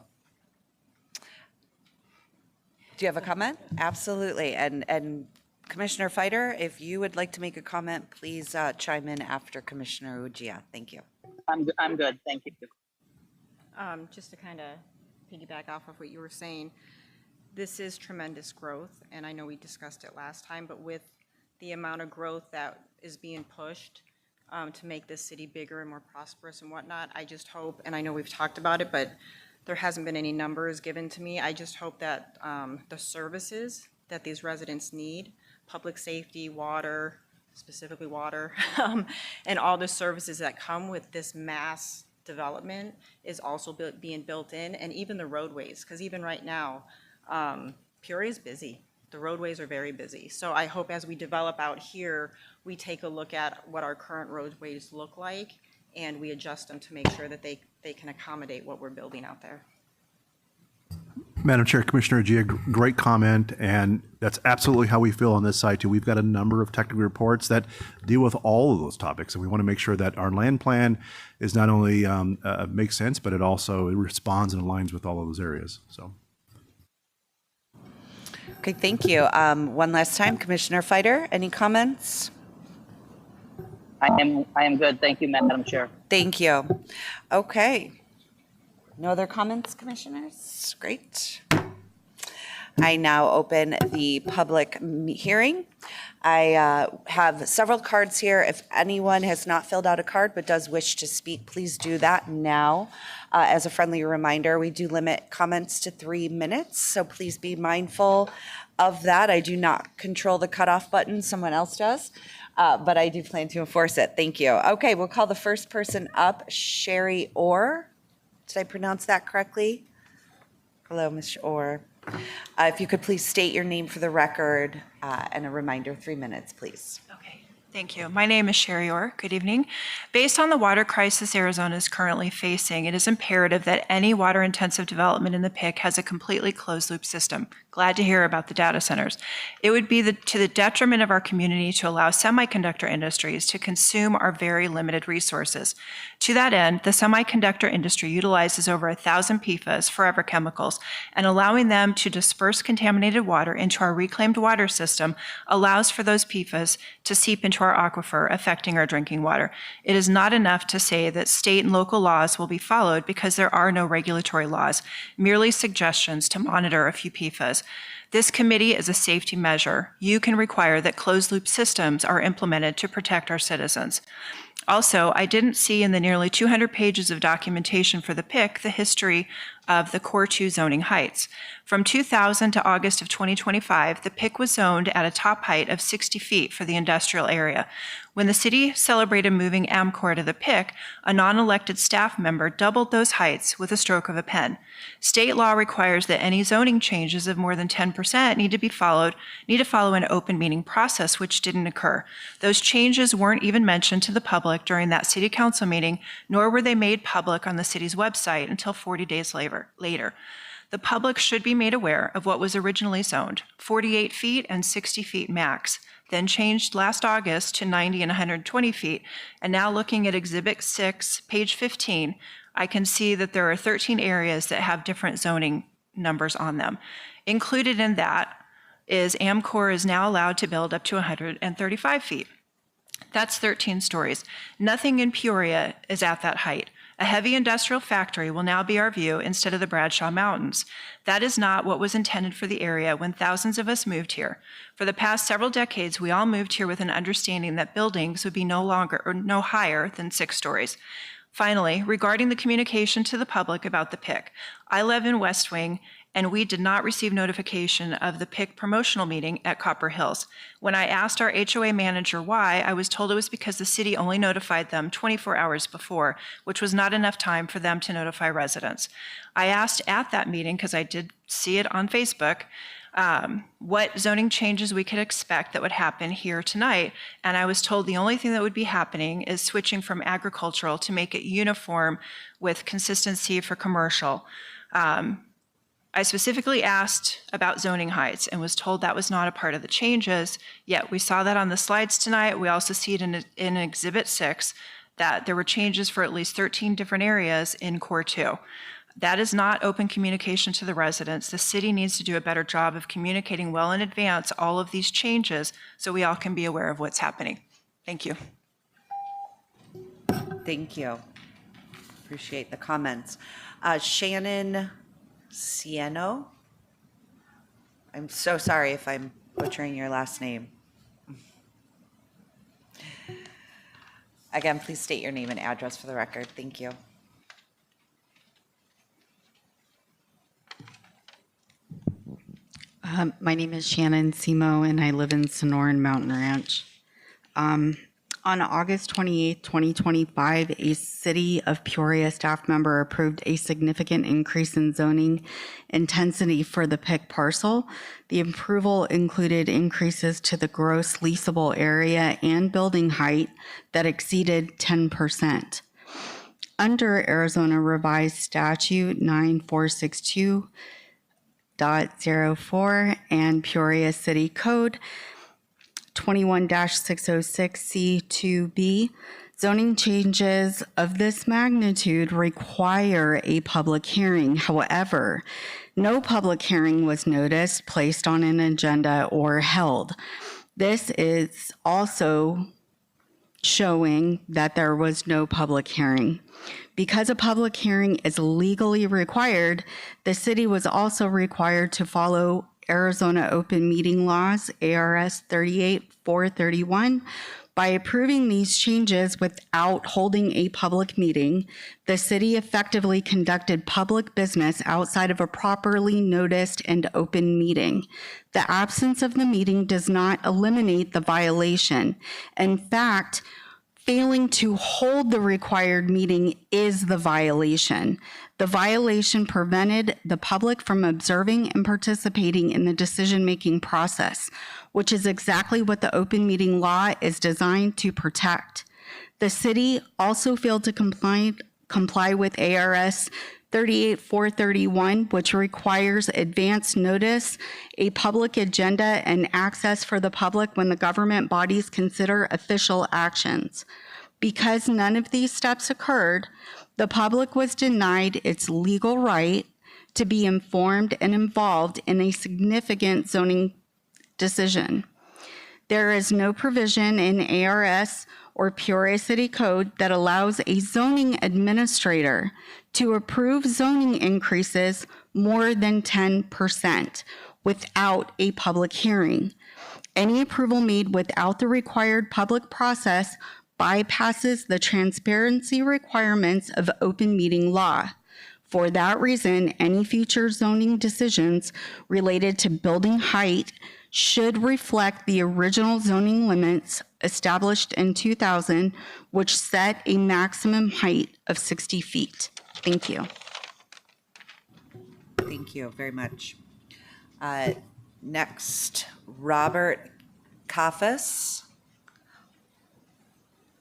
Do you have a comment? Absolutely. And Commissioner Fighter, if you would like to make a comment, please chime in after Commissioner Ujia. Thank you. I'm good, thank you. Just to kind of piggyback off of what you were saying, this is tremendous growth, and I know we discussed it last time, but with the amount of growth that is being pushed to make this city bigger and more prosperous and whatnot, I just hope, and I know we've talked about it, but there hasn't been any numbers given to me. I just hope that the services that these residents need, public safety, water, specifically water, and all the services that come with this mass development is also being built in, and even the roadways, because even right now, Peoria is busy. The roadways are very busy. So I hope as we develop out here, we take a look at what our current roadways look like, and we adjust them to make sure that they can accommodate what we're building out there. Madam Chair, Commissioner Gia, great comment, and that's absolutely how we feel on this side too. We've got a number of technical reports that deal with all of those topics, and we want to make sure that our land plan is not only makes sense, but it also responds and aligns with all of those areas. So. Okay, thank you. One last time, Commissioner Fighter, any comments? I am good, thank you, Madam Chair. Thank you. Okay. No other comments, commissioners? Great. I now open the public hearing. I have several cards here. If anyone has not filled out a card but does wish to speak, please do that now. As a friendly reminder, we do limit comments to 3 minutes, so please be mindful of that. I do not control the cutoff button, someone else does, but I do plan to enforce it. Thank you. Okay, we'll call the first person up, Sherry Orr. Did I pronounce that correctly? Hello, Ms. Orr. If you could please state your name for the record and a reminder, 3 minutes, please. Okay, thank you. My name is Sherry Orr. Good evening. Based on the water crisis Arizona is currently facing, it is imperative that any water-intensive development in the PIC has a completely closed-loop system. Glad to hear about the data centers. It would be to the detriment of our community to allow semiconductor industries to consume our very limited resources. To that end, the semiconductor industry utilizes over 1,000 PFAS, forever chemicals, and allowing them to disperse contaminated water into our reclaimed water system allows for those PFAS to seep into our aquifer, affecting our drinking water. It is not enough to say that state and local laws will be followed because there are no regulatory laws, merely suggestions to monitor a few PFAS. This committee is a safety measure. You can require that closed-loop systems are implemented to protect our citizens. Also, I didn't see in the nearly 200 pages of documentation for the PIC the history of the Core 2 zoning heights. From 2000 to August of 2025, the PIC was zoned at a top height of 60 feet for the industrial area. When the city celebrated moving Amcor to the PIC, a non-elected staff member doubled those heights with a stroke of a pen. State law requires that any zoning changes of more than 10% need to follow an open meeting process, which didn't occur. Those changes weren't even mentioned to the public during that city council meeting, nor were they made public on the city's website until 40 days later. The public should be made aware of what was originally zoned, 48 feet and 60 feet max, then changed last August to 90 and 120 feet. And now looking at Exhibit 6, page 15, I can see that there are 13 areas that have different zoning numbers on them. Included in that is Amcor is now allowed to build up to 135 feet. That's 13 stories. Nothing in Peoria is at that height. A heavy industrial factory will now be our view instead of the Bradshaw Mountains. That is not what was intended for the area when thousands of us moved here. For the past several decades, we all moved here with an understanding that buildings would be no higher than 6 stories. Finally, regarding the communication to the public about the PIC, I live in West Wing, and we did not receive notification of the PIC promotional meeting at Copper Hills. When I asked our HOA manager why, I was told it was because the city only notified them 24 hours before, which was not enough time for them to notify residents. I asked at that meeting, because I did see it on Facebook, what zoning changes we could expect that would happen here tonight. And I was told the only thing that would be happening is switching from agricultural to make it uniform with consistency for commercial. I specifically asked about zoning heights and was told that was not a part of the changes, yet we saw that on the slides tonight. We also see it in Exhibit 6, that there were changes for at least 13 different areas in Core 2. That is not open communication to the residents. The city needs to do a better job of communicating well in advance all of these changes so we all can be aware of what's happening. Thank you. Thank you. Appreciate the comments. Shannon Cieno. I'm so sorry if I'm butchering your last name. Again, please state your name and address for the record. Thank you. My name is Shannon Simo, and I live in Sonoran Mountain Ranch. On August 28, 2025, a City of Peoria staff member approved a significant increase in zoning intensity for the PIC parcel. The approval included increases to the gross leasable area and building height that exceeded 10%. Under Arizona Revised Statute 9462.04 and Peoria City Code 21-606C2B, zoning changes of this magnitude require a public hearing. However, no public hearing was noticed, placed on an agenda, or held. This is also showing that there was no public hearing. Because a public hearing is legally required, the city was also required to follow Arizona open meeting laws, ARS 38-431. By approving these changes without holding a public meeting, the city effectively conducted public business outside of a properly noticed and open meeting. The absence of the meeting does not eliminate the violation. In fact, failing to hold the required meeting is the violation. The violation prevented the public from observing and participating in the decision-making process, which is exactly what the open meeting law is designed to protect. The city also failed to comply with ARS 38-431, which requires advance notice, a public agenda, and access for the public when the government bodies consider official actions. Because none of these steps occurred, the public was denied its legal right to be informed and involved in a significant zoning decision. There is no provision in ARS or Peoria City Code that allows a zoning administrator to approve zoning increases more than 10% without a public hearing. Any approval made without the required public process bypasses the transparency requirements of open meeting law. For that reason, any future zoning decisions related to building height should reflect the original zoning limits established in 2000, which set a maximum height of 60 feet. Thank you. Thank you very much. Next, Robert Kaffes.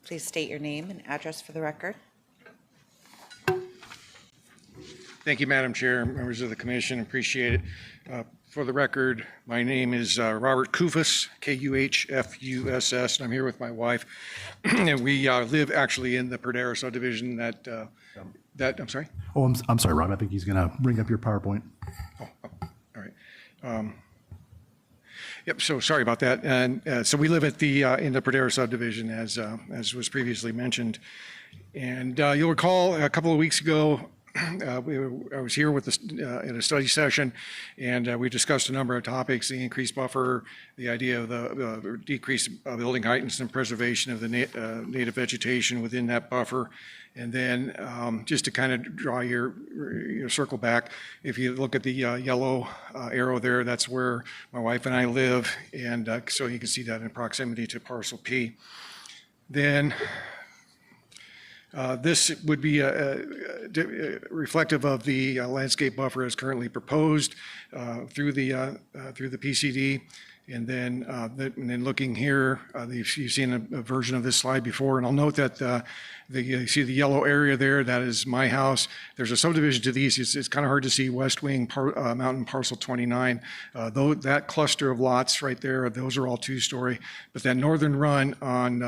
Please state your name and address for the record. Thank you, Madam Chair, members of the commission. Appreciate it. For the record, my name is Robert Kufuss, Kuhfuss, and I'm here with my wife. And we live actually in the Peoria subdivision that, I'm sorry? Oh, I'm sorry, Rob. I think he's going to bring up your PowerPoint. All right. Yep, so sorry about that. And so we live at the in the Peoria subdivision, as was previously mentioned. And you'll recall a couple of weeks ago, I was here with in a study session, and we discussed a number of topics: the increased buffer, the idea of the decreased building height, and some preservation of the native vegetation within that buffer. And then just to kind of draw your circle back, if you look at the yellow arrow there, that's where my wife and I live, and so you can see that in proximity to parcel P. Then this would be reflective of the landscape buffer as currently proposed through the PCD. And then looking here, you've seen a version of this slide before, and I'll note that you see the yellow area there, that is my house. There's a subdivision to the east. It's kind of hard to see West Wing Mountain Parcel 29. Though that cluster of lots right there, those are all two-story. But that northern run on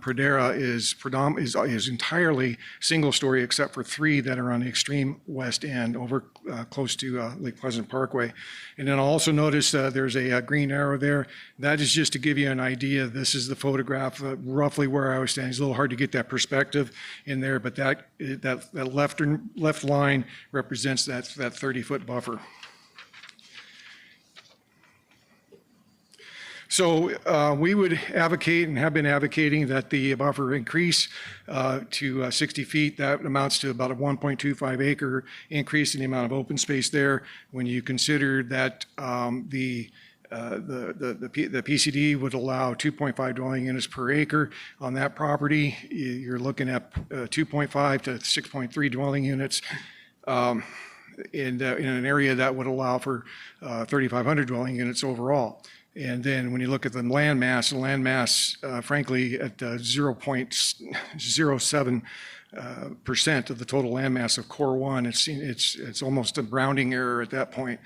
Peoria is entirely single-story, except for 3 that are on the extreme west end, over close to Lake Pleasant Parkway. And then I'll also notice there's a green arrow there. That is just to give you an idea. This is the photograph roughly where I was standing. It's a little hard to get that perspective in there, but that left line represents that 30-foot buffer. So we would advocate and have been advocating that the buffer increase to 60 feet. That amounts to about a 1.25 acre increase in the amount of open space there. When you consider that the PCD would allow 2.5 dwelling units per acre on that property, you're looking at 2.5 to 6.3 dwelling units in an area that would allow for 3,500 dwelling units overall. And then when you look at the land mass, frankly, at 0.07% of the total land mass of Core 1, it's almost a rounding error at that point.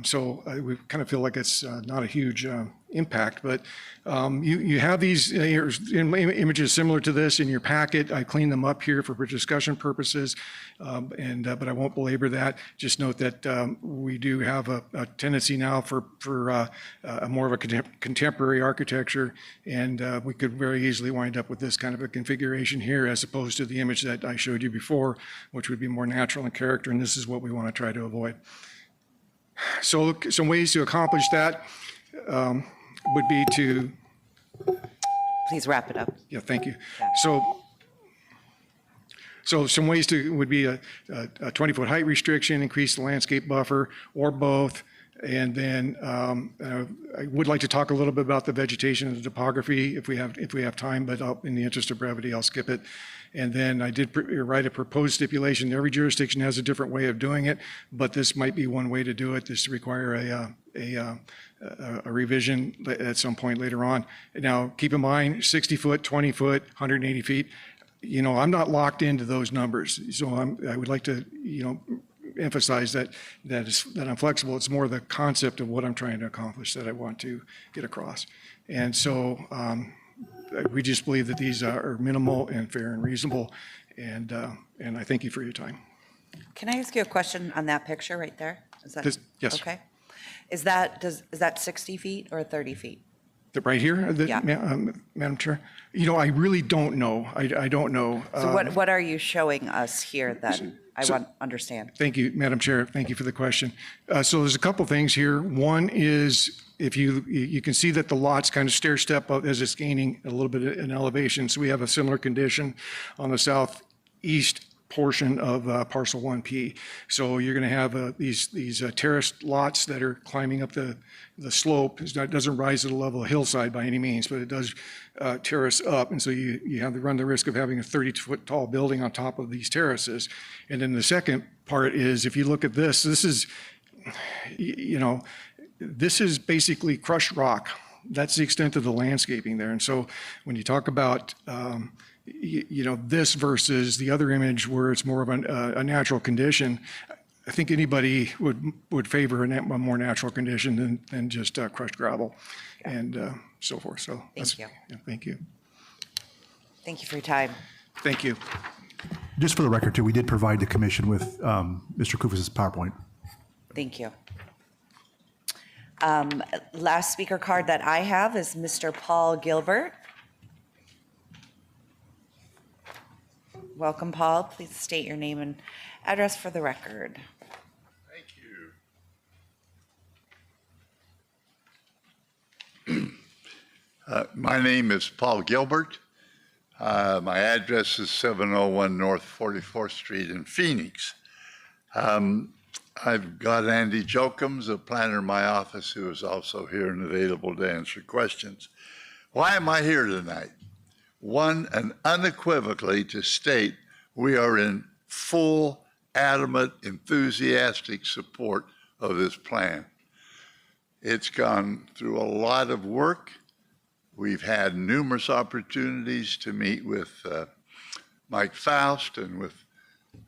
So we kind of feel like it's not a huge impact, but you have these images similar to this in your packet. I cleaned them up here for discussion purposes, but I won't belabor that. Just note that we do have a tendency now for more of a contemporary architecture, and we could very easily wind up with this kind of a configuration here, as opposed to the image that I showed you before, which would be more natural in character, and this is what we want to try to avoid. So some ways to accomplish that would be to... Please wrap it up. Yeah, thank you. So some ways would be a 20-foot height restriction, increase the landscape buffer, or both. And then I would like to talk a little bit about the vegetation and the topography if we have time, but in the interest of brevity, I'll skip it. And then I did write a proposed stipulation. Every jurisdiction has a different way of doing it, but this might be one way to do it. This require a revision at some point later on. Now, keep in mind, 60 foot, 20 foot, 180 feet. You know, I'm not locked into those numbers, so I would like to, emphasize that I'm flexible. It's more the concept of what I'm trying to accomplish that I want to get across. And so we just believe that these are minimal and fair and reasonable. And I thank you for your time. Can I ask you a question on that picture right there? Is that yes. okay? Is that 60 feet or 30 feet? Right here, Yeah. Madam Chair? I really don't know. I don't know. So what are you showing us here then? I want to understand. Thank you, Madam Chair. Thank you for the question. So there's a couple things here. One is, if you can see that the lots kind of stair step up as it's gaining a little bit in elevation. So we have a similar condition on the southeast portion of parcel 1P. So you're going to have these terraced lots that are climbing up the slope. It doesn't rise to the level of hillside by any means, but it does terrace up. And so you have to run the risk of having a 30-foot tall building on top of these terraces. And then the second part is, if you look at this, this is, you know, this is basically crushed rock. That's the extent of the landscaping there. And so when you talk about you know, this versus the other image where it's more of a natural condition, I think anybody would favor a more natural condition than just crushed gravel and so forth. So Thank you. Yeah, thank you. Thank you for your time. Thank you. Just for the record, too, we did provide the commission with Mr. Kufis' PowerPoint. Thank you. Last speaker card that I have is Mr. Paul Gilbert. Welcome, Paul. Please state your name and address for the record. Thank you. My name is Paul Gilbert. My address is 701 North 44th Street in Phoenix. I've got Andy Jokums, a planner in my office, who is also here and available to answer questions. Why am I here tonight? One, and unequivocally to state we are in full, adamant, enthusiastic support of this plan. It's gone through a lot of work. We've had numerous opportunities to meet with Mike Faust and with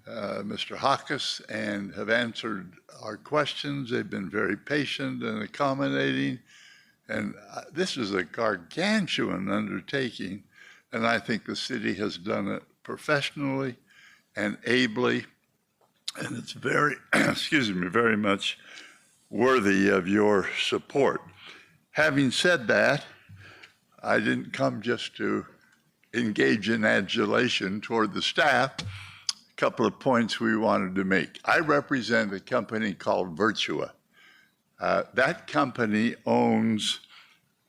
Mr. Hawkes and have answered our questions. They've been very patient and accommodating. And this is a gargantuan undertaking. And I think the city has done it professionally and ably. And it's very, excuse me, very much worthy of your support. Having said that, I didn't come just to engage in adulation toward the staff. A couple of points we wanted to make. I represent a company called Virtua. That company owns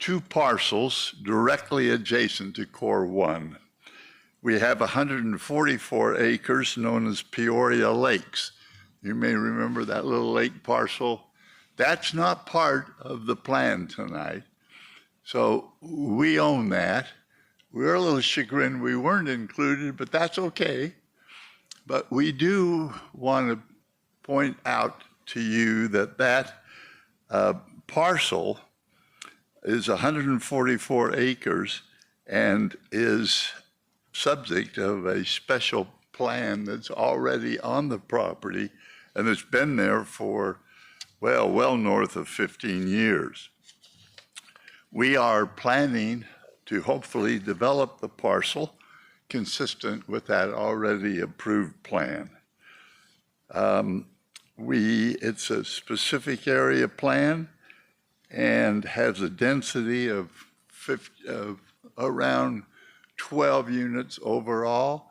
2 parcels directly adjacent to Core 1. We have 144 acres known as Peoria Lakes. You may remember that little lake parcel. That's not part of the plan tonight. So we own that. We're a little chagrined we weren't included, but that's okay. But we do want to point out to you that that parcel is 144 acres and is subject of a special plan that's already on the property and it's been there for, well north of 15 years. We are planning to hopefully develop the parcel consistent with that already approved plan. It's a specific area plan and has a density of around 12 units overall.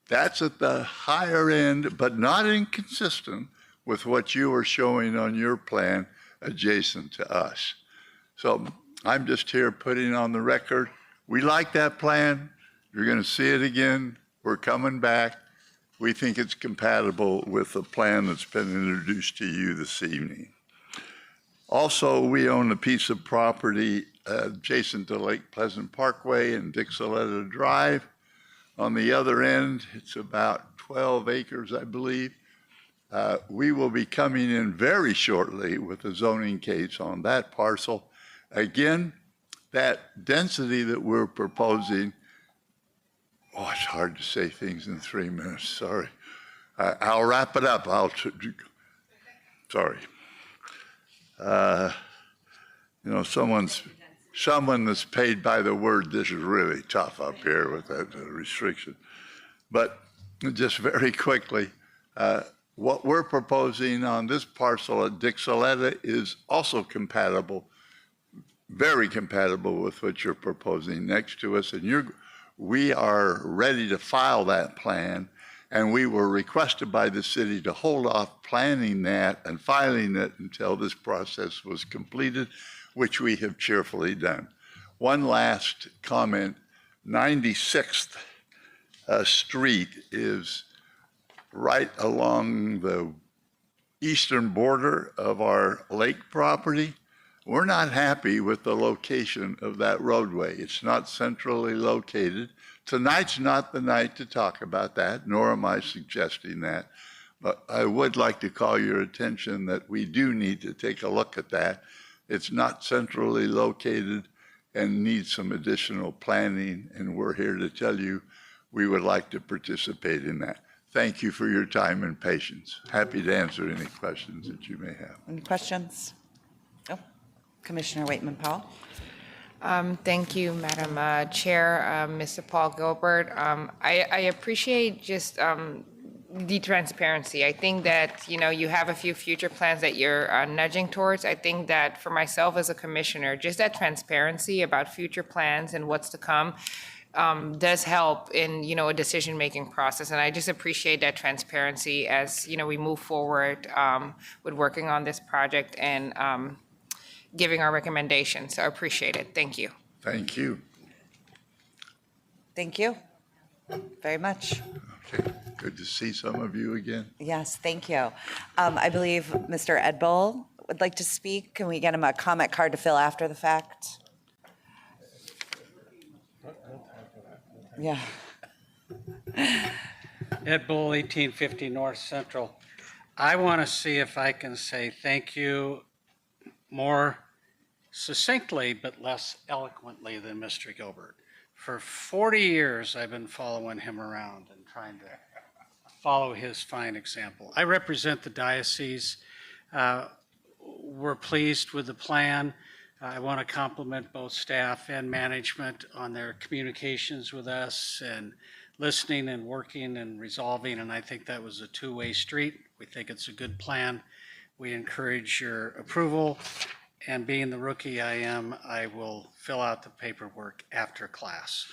That's at the higher end, but not inconsistent with what you are showing on your plan adjacent to us. So I'm just here putting on the record, we like that plan. You're going to see it again. We're coming back. We think it's compatible with the plan that's been introduced to you this evening. Also, we own a piece of property adjacent to Lake Pleasant Parkway and Dixoletta Drive. On the other end, it's about 12 acres, I believe. We will be coming in very shortly with a zoning case on that parcel. Again, that density that we're proposing, oh, it's hard to say things in 3 minutes, sorry. I'll wrap it up. Sorry. You know, someone that's paid by the word, this is really tough up here with that restriction. But just very quickly, what we're proposing on this parcel at Dixoletta is also compatible, very compatible with what you're proposing next to us. And we are ready to file that plan. And we were requested by the city to hold off planning that and filing it until this process was completed, which we have cheerfully done. One last comment, 96th Street is right along the eastern border of our lake property. We're not happy with the location of that roadway. It's not centrally located. Tonight's not the night to talk about that, nor am I suggesting that. But I would like to call your attention that we do need to take a look at that. It's not centrally located and needs some additional planning, and we're here to tell you we would like to participate in that. Thank you for your time and patience. Happy to answer any questions that you may have. Any questions? Oh, Commissioner Waitman-Powell. Thank you, Madam Chair, Mr. Paul Gilbert. I appreciate just the transparency. I think that, you have a few future plans that you're nudging towards. I think that for myself as a commissioner, just that transparency about future plans and what's to come does help in, a decision-making process. And I just appreciate that transparency as, we move forward with working on this project and giving our recommendations. So I appreciate it. Thank you. Thank you. Thank you very much. Okay, good to see some of you again. Yes, thank you. I believe Mr. Edbull would like to speak. Can we get him a comment card to fill after the fact? Yeah. Ed Bull, 1850 North Central. I want to see if I can say thank you more succinctly but less eloquently than Mr. Gilbert. For 40 years, I've been following him around and trying to follow his fine example. I represent the diocese. We're pleased with the plan. I want to compliment both staff and management on their communications with us and listening and working and resolving, and I think that was a two-way street. We think it's a good plan. We encourage your approval, and being the rookie I am, I will fill out the paperwork after class.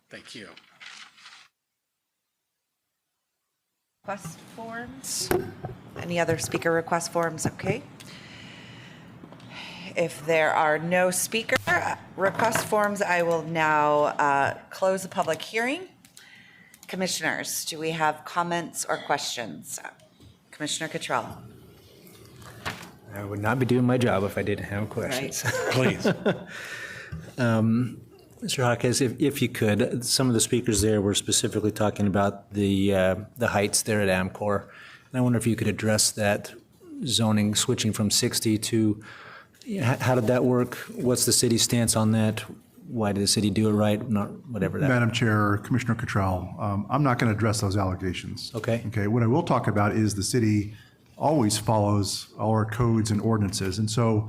Thank you. Request forms? Any other speaker request forms? Okay. If there are no speaker request forms, I will now close the public hearing. Commissioners, do we have comments or questions? Commissioner Cottrell. I would not be doing my job if I didn't have questions. Please. Mr. Hawkes, if you could, some of the speakers there were specifically talking about the heights there at Amcor. And I wonder if you could address that zoning switching from 60 to, how did that work? What's the city's stance on that? Why did the city do it right? Not whatever that. Madam Chair, Commissioner Cottrell, I'm not going to address those allegations. Okay. Okay. What I will talk about is the city always follows all our codes and ordinances. And so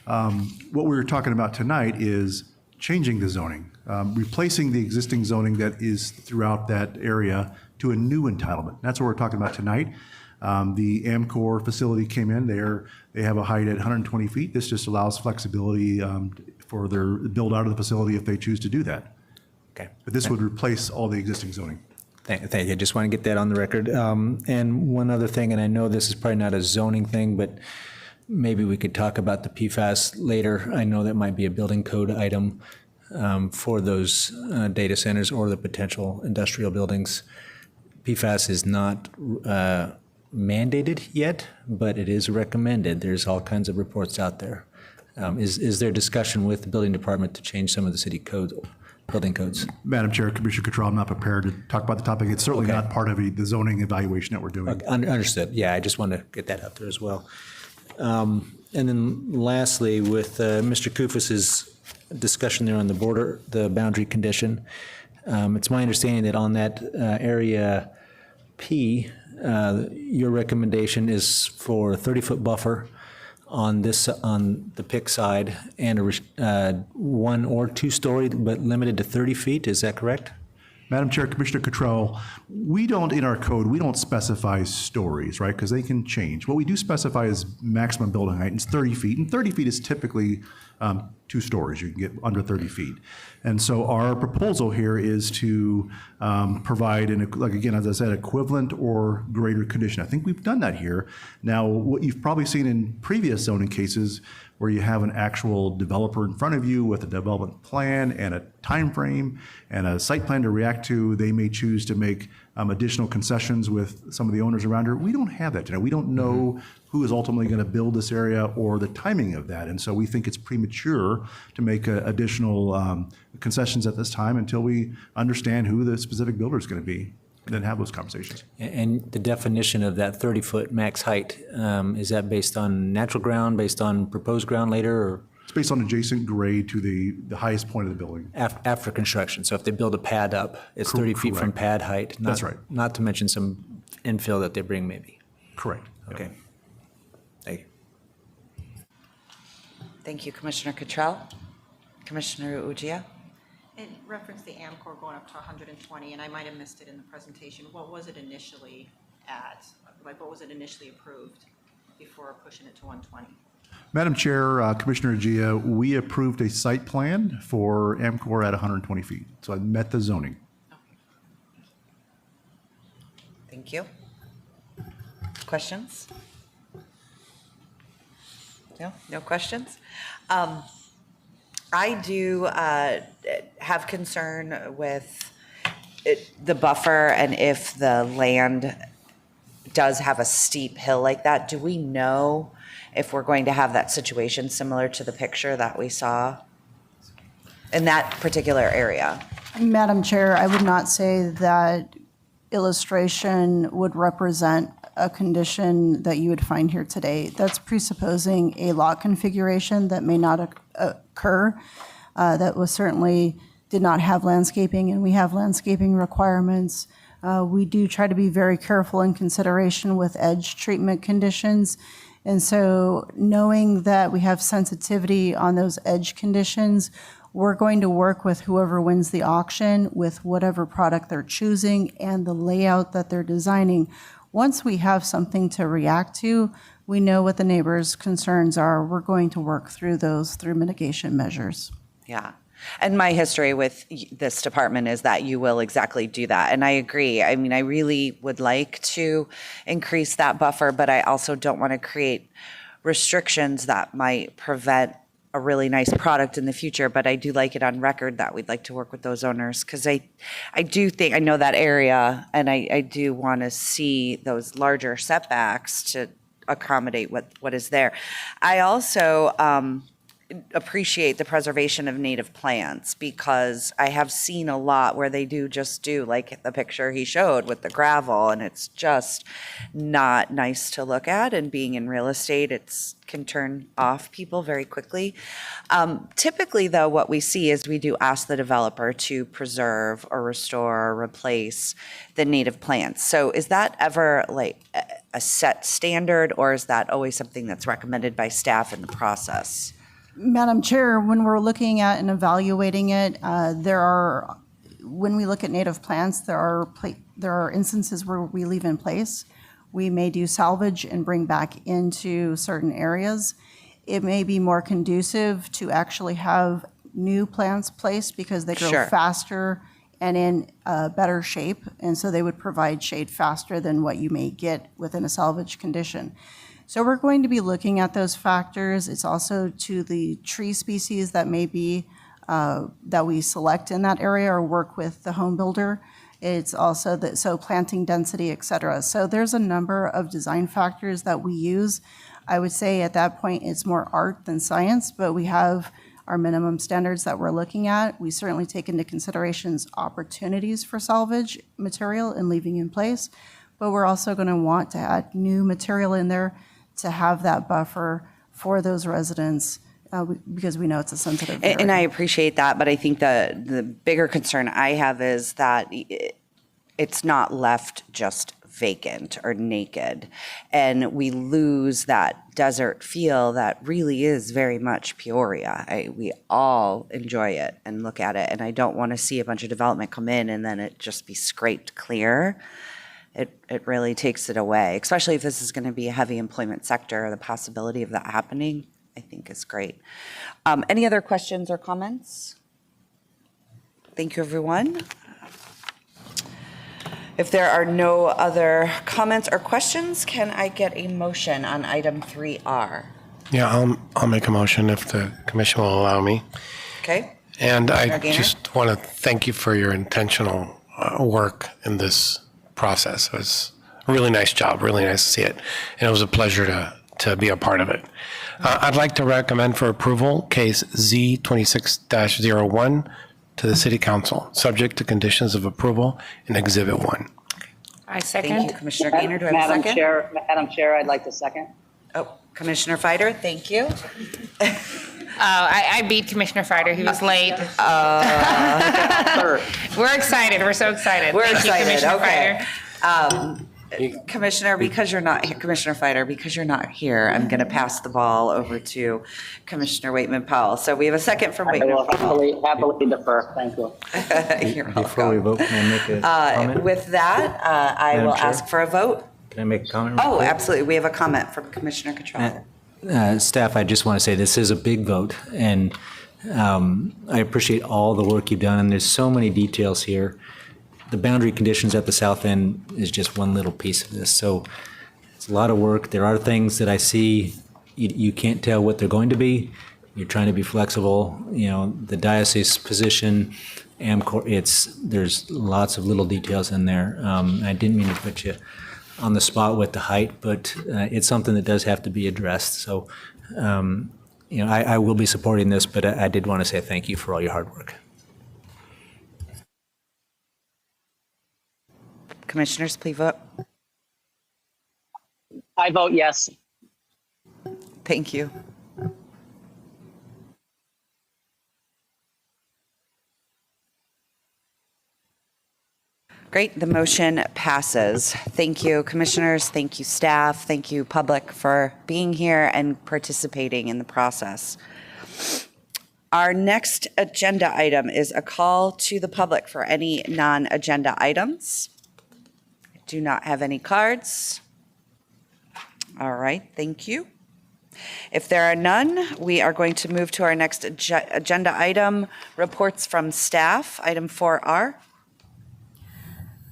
what we were talking about tonight is changing the zoning, replacing the existing zoning that is throughout that area to a new entitlement. That's what we're talking about tonight. The Amcor facility came in there. They have a height at 120 feet. This just allows flexibility for their build out of the facility if they choose to do that. Okay. But this would replace all the existing zoning. Thank you. I just want to get that on the record. And one other thing, and I know this is probably not a zoning thing, but maybe we could talk about the PFAS later. I know that might be a building code item for those data centers or the potential industrial buildings. PFAS is not mandated yet, but it is recommended. There's all kinds of reports out there. Is there discussion with the building department to change some of the city codes, building codes? Madam Chair, Commissioner Cottrell, I'm not prepared to talk about the topic. It's certainly not part of the zoning evaluation that we're doing. Okay, understood. Yeah, I just want to get that out there as well. And then lastly, with Mr. Kufus's discussion there on the border, the boundary condition, it's my understanding that on that area P, your recommendation is for a 30-foot buffer on the PIC side and a 1 or 2 story, but limited to 30 feet. Is that correct? Madam Chair, Commissioner Cottrell, we don't, in our code, we don't specify stories, right? Because they can change. What we do specify is maximum building height, and it's 30 feet. And 30 feet is typically 2 stories. You can get under 30 feet. And so our proposal here is to provide, like again, as I said, equivalent or greater condition. I think we've done that here. Now, what you've probably seen in previous zoning cases where you have an actual developer in front of you with a development plan and a time frame and a site plan to react to, they may choose to make additional concessions with some of the owners around here. We don't have that today. We don't know who is ultimately going to build this area or the timing of that. And so we think it's premature to make additional concessions at this time until we understand who the specific builder is going to be, and then have those conversations. And the definition of that 30-foot max height, is that based on natural ground, based on proposed ground later, or? It's based on adjacent grade to the highest point of the building. After construction, so if they build a pad up, it's 30 feet from Correct. pad height? That's right. Not to mention some infill that they bring maybe. Correct. Okay. Thank you. Thank you, Commissioner Cottrell. Commissioner Ujia? It referenced the AMCOR going up to 120, and I might have missed it in the presentation. What was it initially at? Like, what was it initially approved before pushing it to 120? Madam Chair, Commissioner Agia, we approved a site plan for Amcor at 120 feet. So I met the zoning. Thank you. Questions? No questions? I do have concern with the buffer, and if the land does have a steep hill like that, do we know if we're going to have that situation similar to the picture that we saw in that particular area? Madam Chair, I would not say that illustration would represent a condition that you would find here today. That's presupposing a lot configuration that may not occur. That was certainly did not have landscaping, and we have landscaping requirements. We do try to be very careful in consideration with edge treatment conditions. And so knowing that we have sensitivity on those edge conditions, we're going to work with whoever wins the auction with whatever product they're choosing and the layout that they're designing. Once we have something to react to, we know what the neighbors' concerns are. We're going to work through those through mitigation measures. Yeah. And my history with this department is that you will exactly do that. And I agree. I mean, I really would like to increase that buffer, but I also don't want to create restrictions that might prevent a really nice product in the future. But I do like it on record that we'd like to work with those owners, because I do think I know that area, and I do want to see those larger setbacks to accommodate what is there. I also appreciate the preservation of native plants, because I have seen a lot where they do like the picture he showed with the gravel, and it's just not nice to look at. And being in real estate, it can turn off people very quickly. Typically, though, what we see is we do ask the developer to preserve or restore or replace the native plants. So is that ever like a set standard, or is that always something that's recommended by staff in the process? Madam Chair, when we're looking at and evaluating it, when we look at native plants, there are instances where we leave in place. We may do salvage and bring back into certain areas. It may be more conducive to actually have new plants placed because they grow faster and in better shape, and so they would provide shade faster than what you may get within a salvage condition. So we're going to be looking at those factors. It's also to the tree species that may be, that we select in that area or work with the home builder. It's also so planting density, et cetera. So there's a number of design factors that we use. I would say at that point, it's more art than science, but we have our minimum standards that we're looking at. We certainly take into considerations opportunities for salvage material and leaving in place, but we're also going to want to add new material in there to have that buffer for those residents, because we know it's a sensitive area. And I appreciate that, but I think the bigger concern I have is that it's not left just vacant or naked, and we lose that desert feel that really is very much Peoria. We all enjoy it and look at it, and I don't want to see a bunch of development come in and then it just be scraped clear. It really takes it away, especially if this is going to be a heavy employment sector. The possibility of that happening, I think, is great. Any other questions or comments? Thank you, everyone. If there are no other comments or questions, can I get a motion on item 3R? Yeah, I'll make a motion if the commission will allow me. Okay. And I Commissioner Gaynor? just want to thank you for your intentional work in this process. It was a really nice job, really nice to see it. And it was a pleasure to be a part of it. I'd like to recommend for approval case Z26-01 to the City Council, subject to conditions of approval in Exhibit 1. I Thank you, second. Commissioner Gaynor. Do I have a second? Madam Chair, I'd like to second. Oh, Commissioner Fider, thank you. I beat Commissioner Fider. He was late. We're excited. We're so excited. We're Thank you, excited, Commissioner okay. Fider. Commissioner, because you're not here, Commissioner Fider, because you're not here, I'm going to pass the ball over to Commissioner Waitman Powell. So we have a second from I will Waitman Powell. happily defer. Thank you. You're Before we welcome. vote, can I make a comment? With that, I Madam will Chair? ask for a vote. Can I make a comment? real Oh, quick? absolutely. We have a comment from Commissioner Cottrell. Staff, I just want to say this is a big vote, and I appreciate all the work you've done, and there's so many details here. The boundary conditions at the south end is just one little piece of this, so it's a lot of work. There are things that I see, you can't tell what they're going to be. You're trying to be flexible, the diocese position, AMCOR, there's lots of little details in there. I didn't mean to put you on the spot with the height, but it's something that does have to be addressed. So, I will be supporting this, but I did want to say thank you for all your hard work. Commissioners, please vote. I vote yes. Thank you. Great, the motion passes. Thank you, commissioners, thank you, staff, thank you, public, for being here and participating in the process. Our next agenda item is a call to the public for any non-agenda items. I do not have any cards. All right, thank you. If there are none, we are going to move to our next agenda item, reports from staff, item 4R.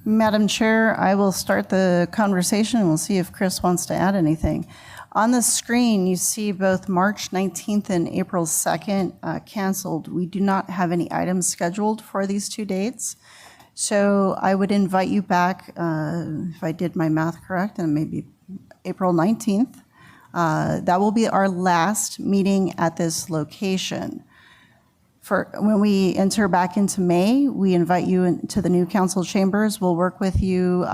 Madam Chair, I will start the conversation and we'll see if Chris wants to add anything. On the screen, you see both March 19th and April 2nd canceled. We do not have any items scheduled for these two dates. So I would invite you back, if I did my math correct, and maybe April 19th. That will be our last meeting at this location. When we enter back into May, we invite you into the new council chambers. We'll work with you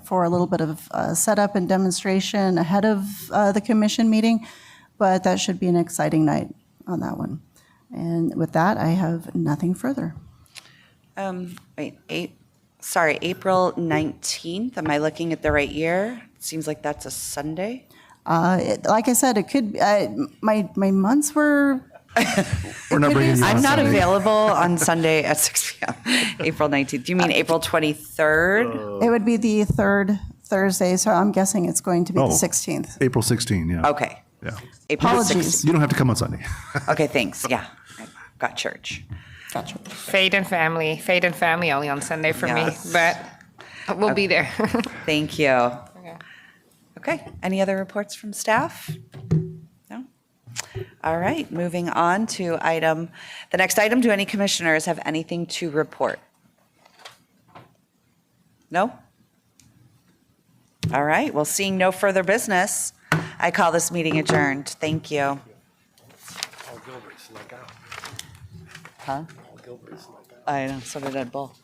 for a little bit of setup and demonstration ahead of the commission meeting, but that should be an exciting night on that one. And with that, I have nothing further. April 19th, am I looking at the right year? Seems like that's a Sunday. Like I said, it could, my months were, We're not bringing you on I'm not Sunday. available on Sunday at 6 p.m. April 19th. Do you mean April 23rd? it would be the third Thursday, so I'm guessing it's going to be the Oh. 16th. April 16, yeah. Okay. Yeah. April Apologies. 16th. You don't have to come on Sunday. Okay, thanks. Yeah, I got church. Gotcha. Faith and family only on Sunday for Yes. me, but we'll be there. Thank you. Okay, any other reports from staff? No? All right, moving on to the next item. Do any commissioners have anything to report? No? All right, well, seeing no further business, I call this meeting adjourned. Thank you. Huh? I know, so did Ed Bull.